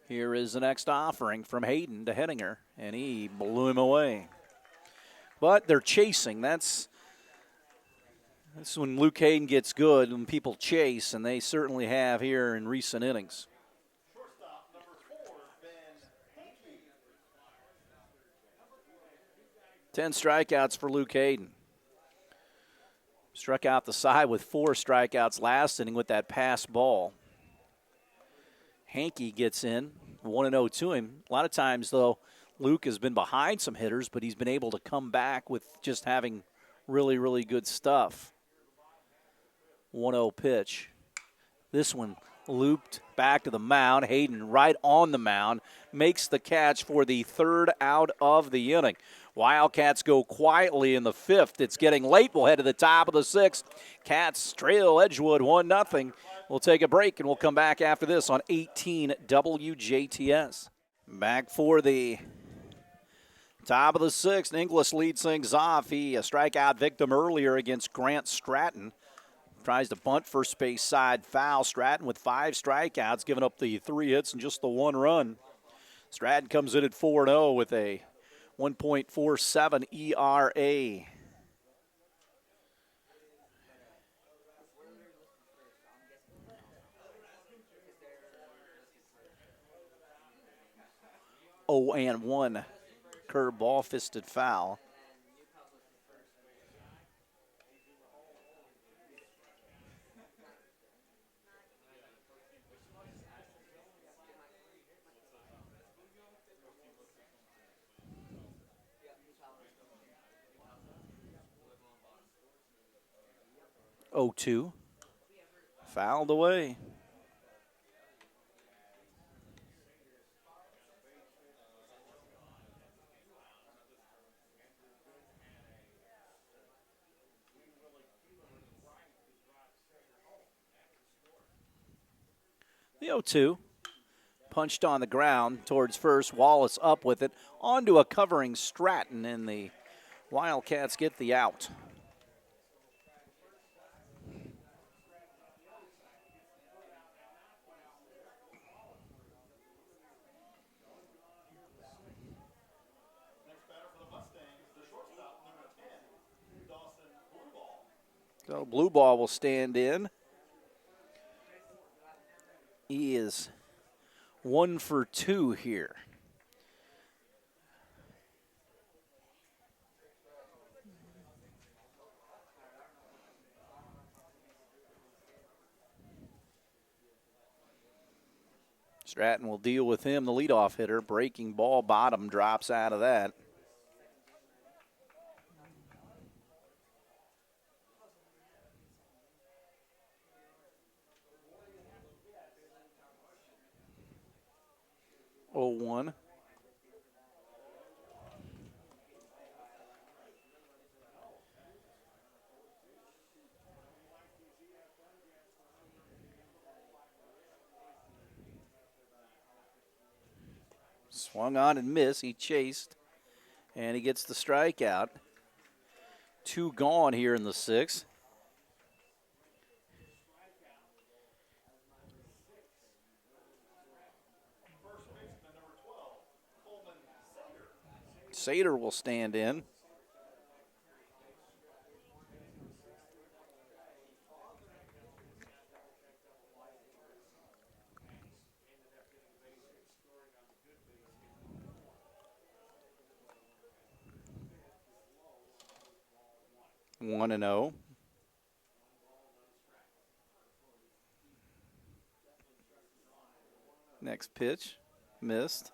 Here is the next offering from Hayden to Hettinger, and he blew him away. But they're chasing. That's when Luke Hayden gets good, when people chase, and they certainly have here in recent innings. 10 strikeouts for Luke Hayden. Struck out the side with 4 strikeouts last inning with that pass ball. Hankey gets in, 1-0 to him. A lot of times, though, Luke has been behind some hitters, but he's been able to come back with just having really, really good stuff. 1-0 pitch. This one looped back to the mound. Hayden right on the mound makes the catch for the 3rd out of the inning. Wildcats go quietly in the 5th. It's getting late. We'll head to the top of the 6th. Cats trail Edgewood 1-0. We'll take a break, and we'll come back after this on 18 WJTS. Back for the top of the 6th. Inglis leads things off. He a strikeout victim earlier against Grant Stratton. Tries to bunt first base side foul. Stratton with 5 strikeouts, giving up the 3 hits and just the 1 run. Stratton comes in at 4-0 with a 1.47 ERA. Oh, and 1 curveball, fisted foul. Oh, 2. Fouled away. The 0-2. Punched on the ground towards first. Wallace up with it. Onto a covering Stratton, and the Wildcats get the out. So Blue Ball will stand in. He is 1 for 2 here. Stratton will deal with him, the leadoff hitter. Breaking ball, bottom drops out of that. Oh, 1. Swung on and missed. He chased, and he gets the strikeout. 2 gone here in the 6th. Sater will stand in. One and 0. Next pitch, missed.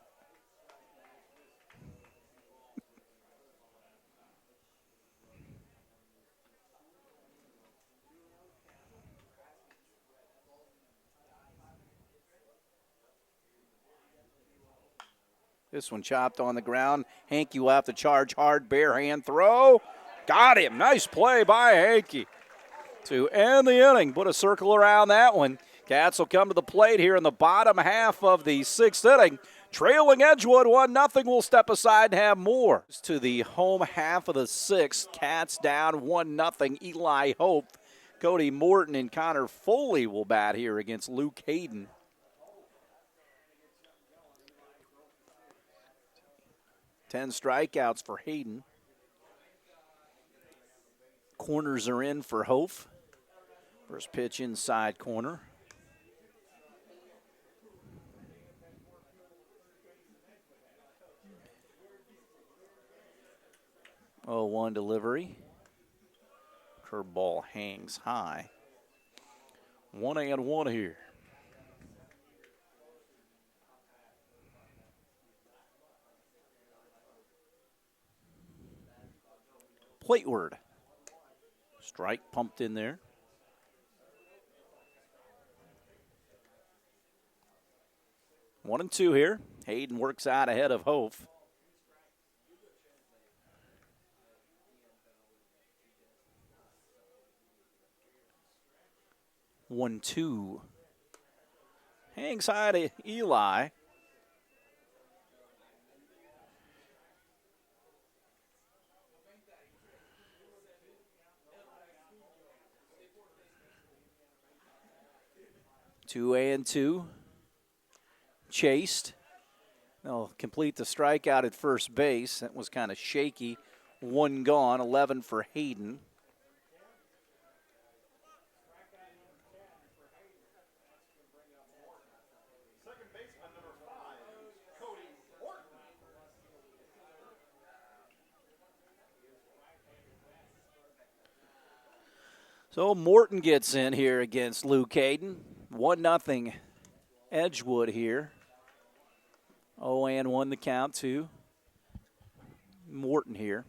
This one chopped on the ground. Hankey will have to charge hard, bare hand throw. Got him. Nice play by Hankey to end the inning. Put a circle around that one. Cats will come to the plate here in the bottom half of the 6th inning. Trailing Edgewood 1-0. We'll step aside and have more. To the home half of the 6th. Cats down 1-0. Eli Hope, Cody Morton, and Connor Foley will bat here against Luke Hayden. Ten strikeouts for Hayden. Corners are in for Hope. First pitch inside corner. 0-1 delivery. Curveball hangs high. 1-1 here. Plateward. Strike pumped in there. 1-2 here. Hayden works out ahead of Hof. One, two. Hangs high to Eli. Two and two. Chased. They'll complete the strikeout at first base. That was kind of shaky. One gone, 11 for Hayden. Second baseman, number 5, Cody Morton. So Morton gets in here against Luke Hayden. 1-0 Edgewood here. 0-1 the count to Morton here.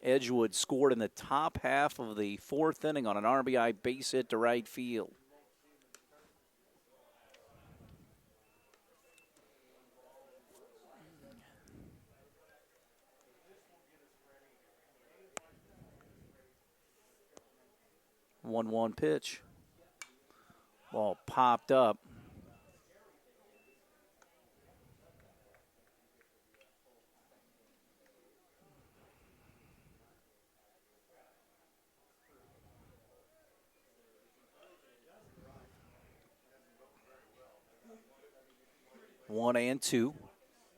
Edgewood scored in the top half of the fourth inning on an RBI base hit to right field. One pitch. Ball popped up. One and two.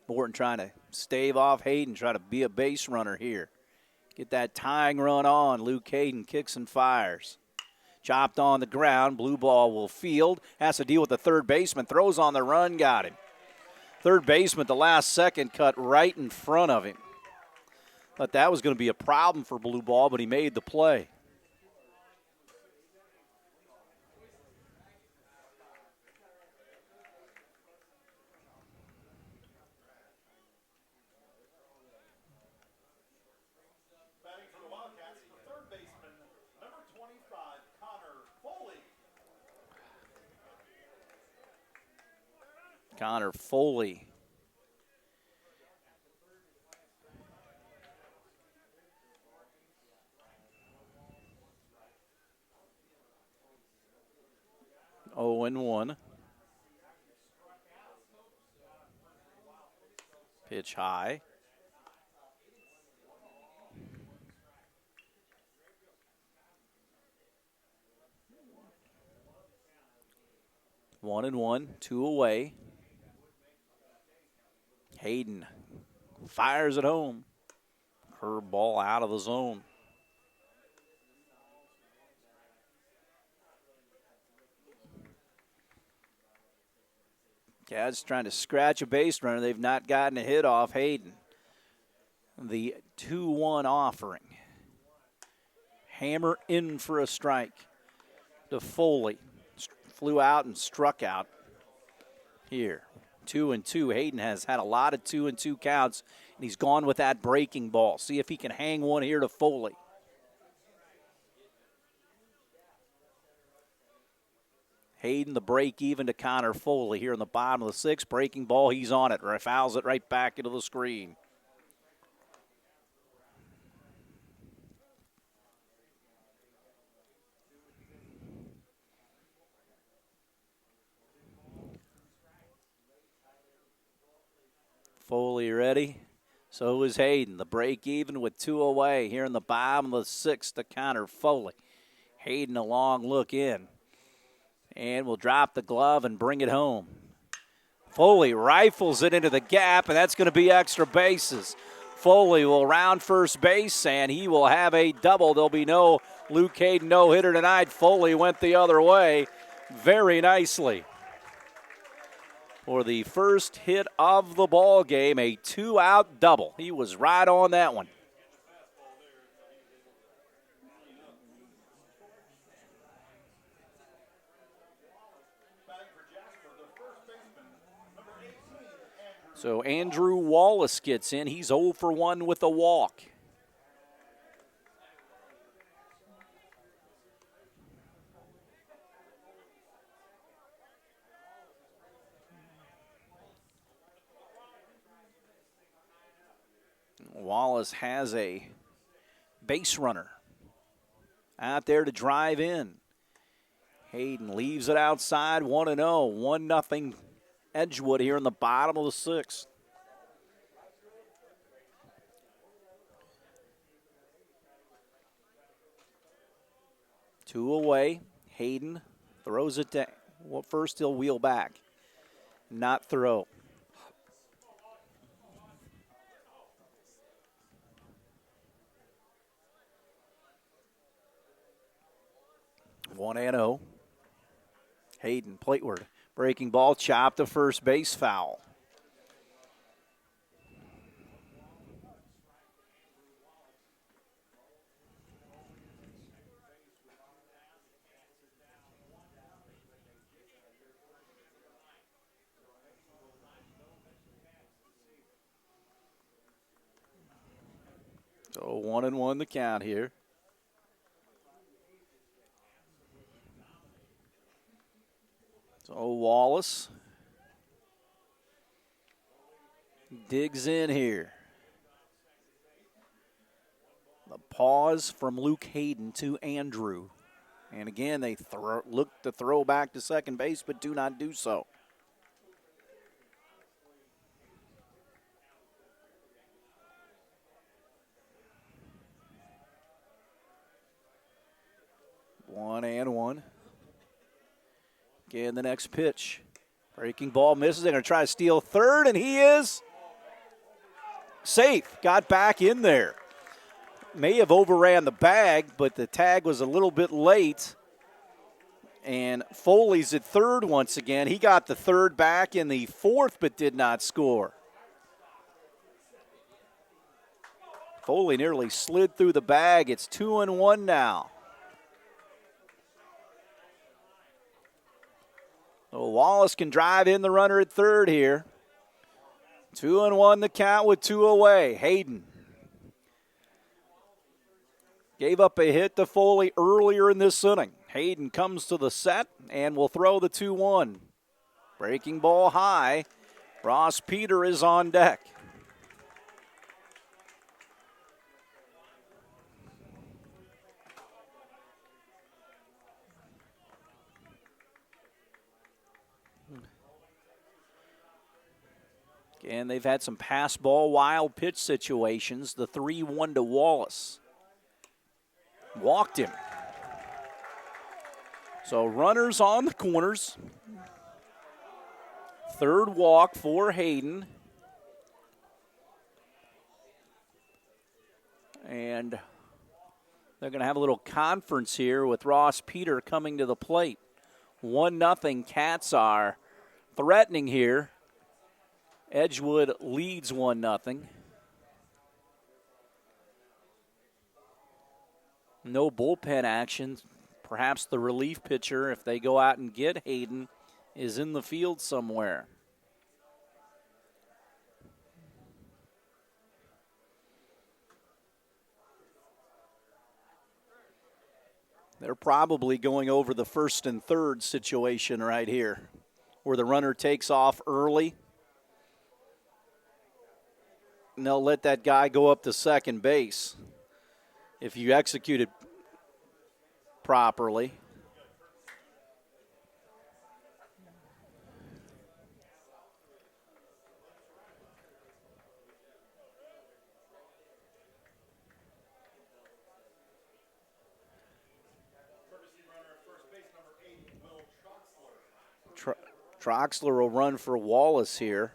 Morton trying to stave off Hayden, try to be a base runner here. Get that tying run on. Luke Hayden kicks and fires. Chopped on the ground. Blue ball will field. Has to deal with the third baseman. Throws on the run. Got him. Third baseman, the last second, cut right in front of him. Thought that was going to be a problem for Blue ball, but he made the play. Batting for the Wildcats, the third baseman, number 25, Connor Foley. Connor Foley. Oh and 1. Pitch high. One and 1, 2 away. Hayden fires it home. Curveball out of the zone. Cats trying to scratch a base runner. They've not gotten a hit off Hayden. The 2-1 offering. Hammer in for a strike to Foley. Flew out and struck out here. 2-2. Hayden has had a lot of 2-2 counts, and he's gone with that breaking ball. See if he can hang one here to Foley. Hayden the break even to Connor Foley here in the bottom of the sixth. Breaking ball, he's on it. Fouls it right back into the screen. Foley ready. So is Hayden. The break even with 2 away here in the bottom of the sixth to Connor Foley. Hayden a long look in. And will drop the glove and bring it home. Foley rifles it into the gap, and that's going to be extra bases. Foley will round first base, and he will have a double. There'll be no Luke Hayden no-hitter tonight. Foley went the other way very nicely. For the first hit of the ball game, a 2-out double. He was right on that one. So Andrew Wallace gets in. He's 0 for 1 with a walk. Wallace has a base runner out there to drive in. Hayden leaves it outside, 1-0, 1-0 Edgewood here in the bottom of the sixth. Two away. Hayden throws it down. Well, first he'll wheel back, not throw. One and 0. Hayden plateward. Breaking ball, chopped to first base, foul. So 1-1 the count here. So Wallace digs in here. The pause from Luke Hayden to Andrew. And again, they look to throw back to second base, but do not do so. One and one. Again, the next pitch. Breaking ball misses. They're going to try to steal third, and he is safe. Got back in there. May have overran the bag, but the tag was a little bit late. And Foley's at third once again. He got the third back in the fourth, but did not score. Foley nearly slid through the bag. It's 2-1 now. So Wallace can drive in the runner at third here. 2-1 the count with two away. Hayden gave up a hit to Foley earlier in this inning. Hayden comes to the set and will throw the 2-1. Breaking ball high. Ross Peter is on deck. And they've had some pass ball, wild pitch situations. The 3-1 to Wallace. Walked him. So runners on the corners. Third walk for Hayden. And they're going to have a little conference here with Ross Peter coming to the plate. 1-0 Cats are threatening here. Edgewood leads 1-0. No bullpen action. Perhaps the relief pitcher, if they go out and get Hayden, is in the field somewhere. They're probably going over the first and third situation right here, where the runner takes off early. And they'll let that guy go up to second base if you execute it properly. Troxler will run for Wallace here.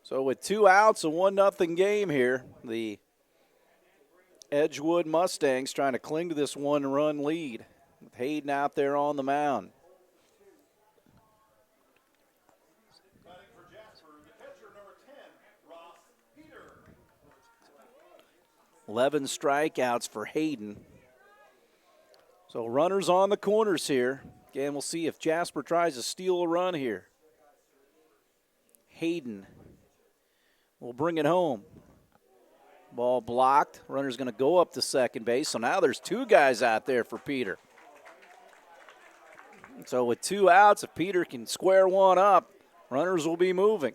So with 2 outs, a 1-0 game here, the Edgewood Mustangs trying to cling to this one-run lead with Hayden out there on the mound. Batting for Jasper, the catcher, number 10, Ross Peter. 11 strikeouts for Hayden. So runners on the corners here. Again, we'll see if Jasper tries to steal a run here. Hayden will bring it home. Ball blocked. Runner's going to go up to second base. So now there's two guys out there for Peter. So with 2 outs, if Peter can square one up, runners will be moving.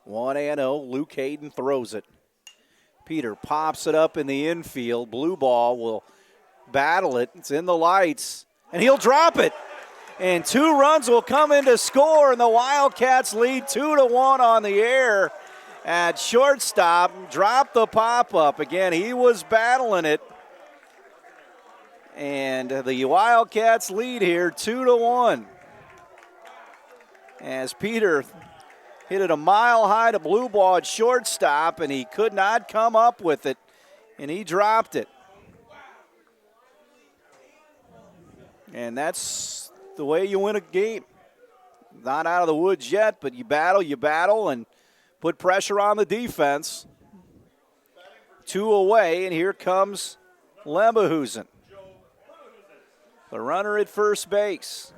One and 0. Luke Hayden throws it. Peter pops it up in the infield. Blue ball will battle it. It's in the lights, and he'll drop it. And 2 runs will come in to score, and the Wildcats lead 2-1 on the air at shortstop. Drop the pop-up. Again, he was battling it. And the Wildcats lead here 2-1. As Peter hit it a mile high to blue ball at shortstop, and he could not come up with it, and he dropped it. And that's the way you win a game. Not out of the woods yet, but you battle, and put pressure on the defense. 2 away, and here comes Leverhusen, the runner at first base.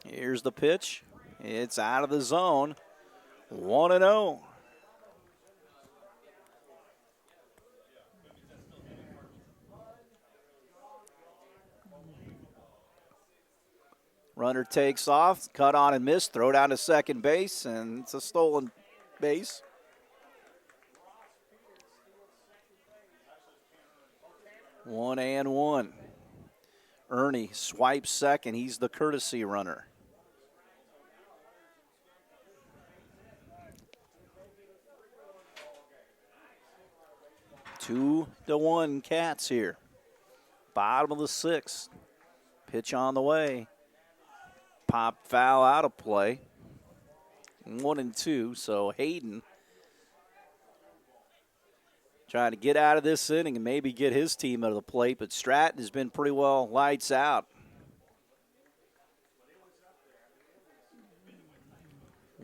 Here's the pitch. It's out of the zone. 1-0. Runner takes off, cut on and missed, throw down to second base, and it's a stolen base. One and one. Ernie swipes second. He's the courtesy runner. Two to one Cats here. Bottom of the 6th. Pitch on the way. Pop foul out of play. 1-2. So Hayden trying to get out of this inning and maybe get his team out of the plate, but Stratton has been pretty well lights out.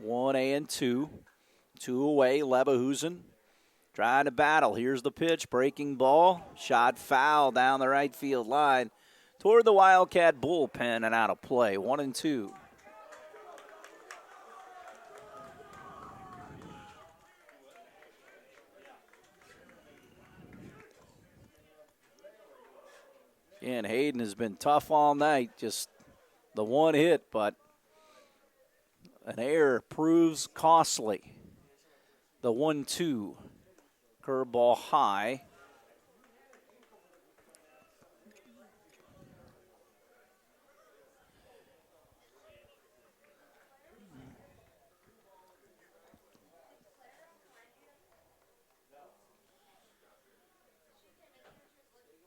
1-2. 2 away. Leverhusen trying to battle. Here's the pitch. Breaking ball. Shot foul down the right field line toward the Wildcat bullpen and out of play. 1-2. And Hayden has been tough all night. Just the one hit, but an error proves costly. The 1-2. Curveball high.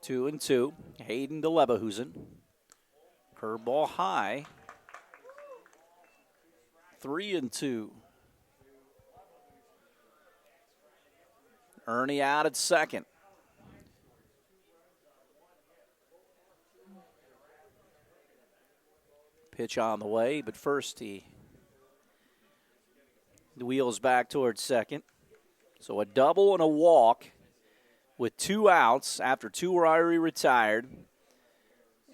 2-2. Hayden to Leverhusen. Curveball high. 3-2. Ernie out at second. Pitch on the way, but first he wheels back towards second. So a double and a walk with 2 outs after 2 were already retired.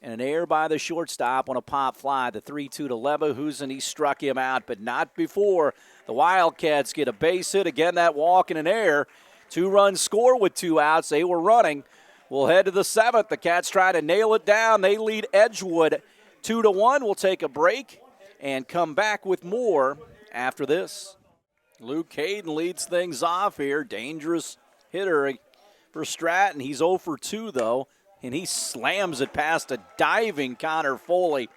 And an error by the shortstop on a pop fly, the 3-2 to Leverhusen. He struck him out, but not before the Wildcats get a base hit. Again, that walk and an error. 2-run score with 2 outs. They were running. We'll head to the 7th. The Cats try to nail it down. They lead Edgewood 2-1. We'll take a break and come back with more after this. Luke Hayden leads things off here. Dangerous hitter for Stratton. He's 0 for 2, though, and he slams it past a diving Connor Foley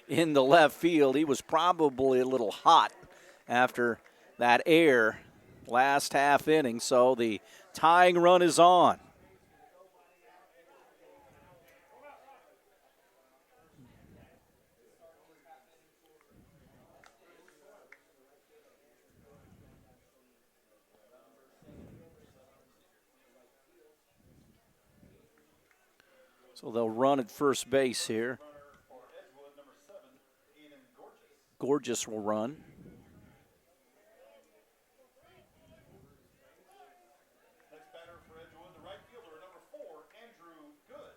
in the left field. He was probably a little hot after that error last half inning, so the tying run is on. So they'll run at first base here. Gorgeous will run. Next batter for Edgewood, the right fielder, number 4, Andrew Good.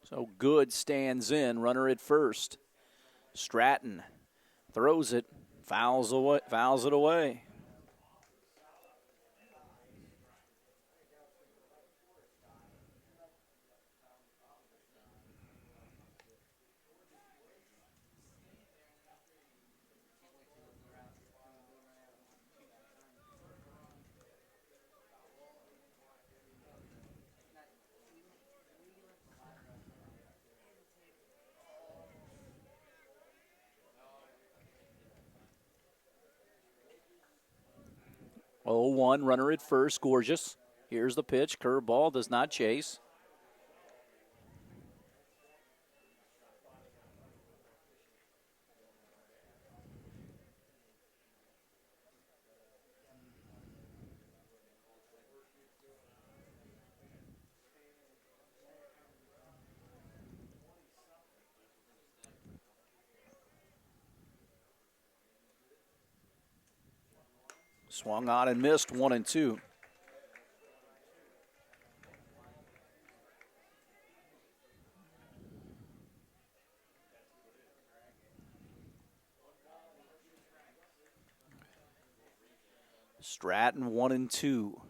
So Good stands in, runner at first. Stratton throws it, fouls it away. Oh, 1 runner at first, Gorgeous. Here's the pitch, curveball, does not chase. Swung on and missed, 1-2. Stratton 1-2.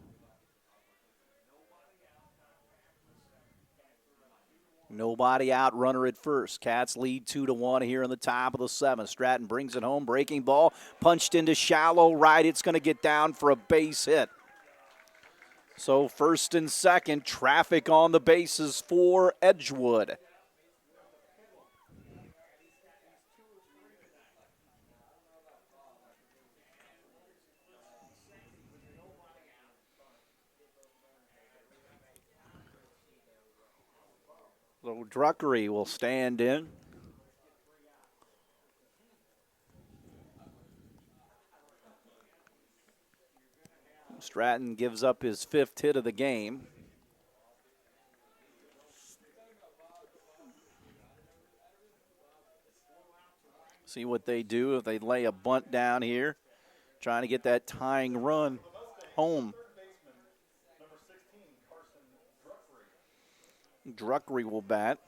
Nobody out, runner at first. Cats lead 2-1 here in the top of the 7th. Stratton brings it home, breaking ball, punched into shallow right. It's going to get down for a base hit. So first and second, traffic on the bases for Edgewood. So Druckery will stand in. Stratton gives up his 5th hit of the game. See what they do if they lay a bunt down here, trying to get that tying run home. Druckery will bat.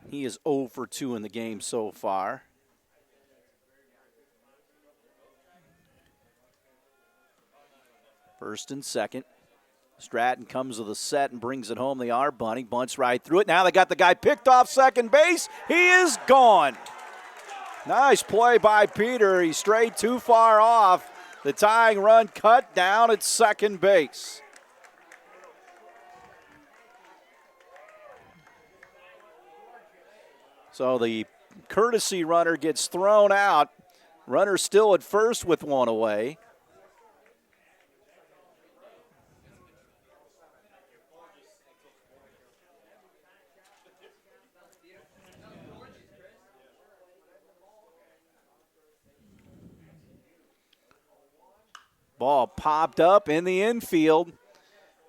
He is 0 for 2 in the game so far. First and second. Stratton comes to the set and brings it home. They are bunting, bunts right through it. Now they got the guy picked off second base. He is gone. Nice play by Peter. He strayed too far off. The tying run cut down at second base. So the courtesy runner gets thrown out. Runner still at first with 1 away. Ball popped up in the infield.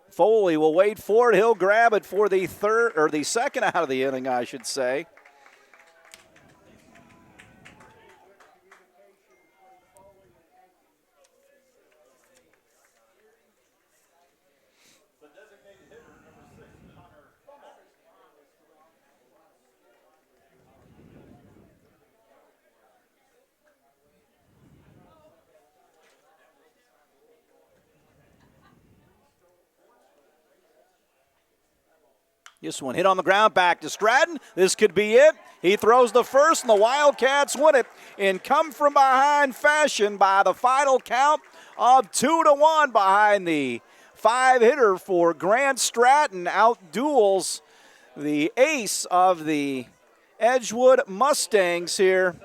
Foley will wait for it. He'll grab it for the second out of the inning, I should say. This one hit on the ground, back to Stratton. This could be it. He throws the first, and the Wildcats win it in come-from-behind fashion by the final count of 2-1 behind the 5-hitter for Grant Stratton. Outduels the ace of the Edgewood Mustangs here,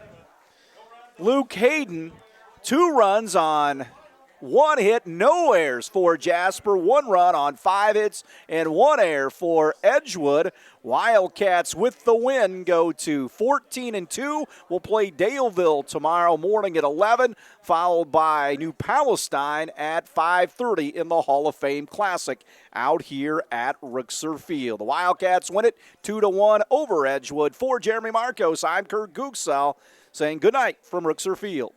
Luke Hayden. 2 runs on 1 hit, no errors for Jasper. 1 run on 5 hits and 1 error for Edgewood. Wildcats with the win go to 14-2. We'll play Daleville tomorrow morning at 11, followed by New Palestine at 5:30 in the Hall of Fame Classic out here at Rixer Field. The Wildcats win it 2-1 over Edgewood. For Jeremy Marcos, I'm Kurt Gooksell saying good night from Rixer Field.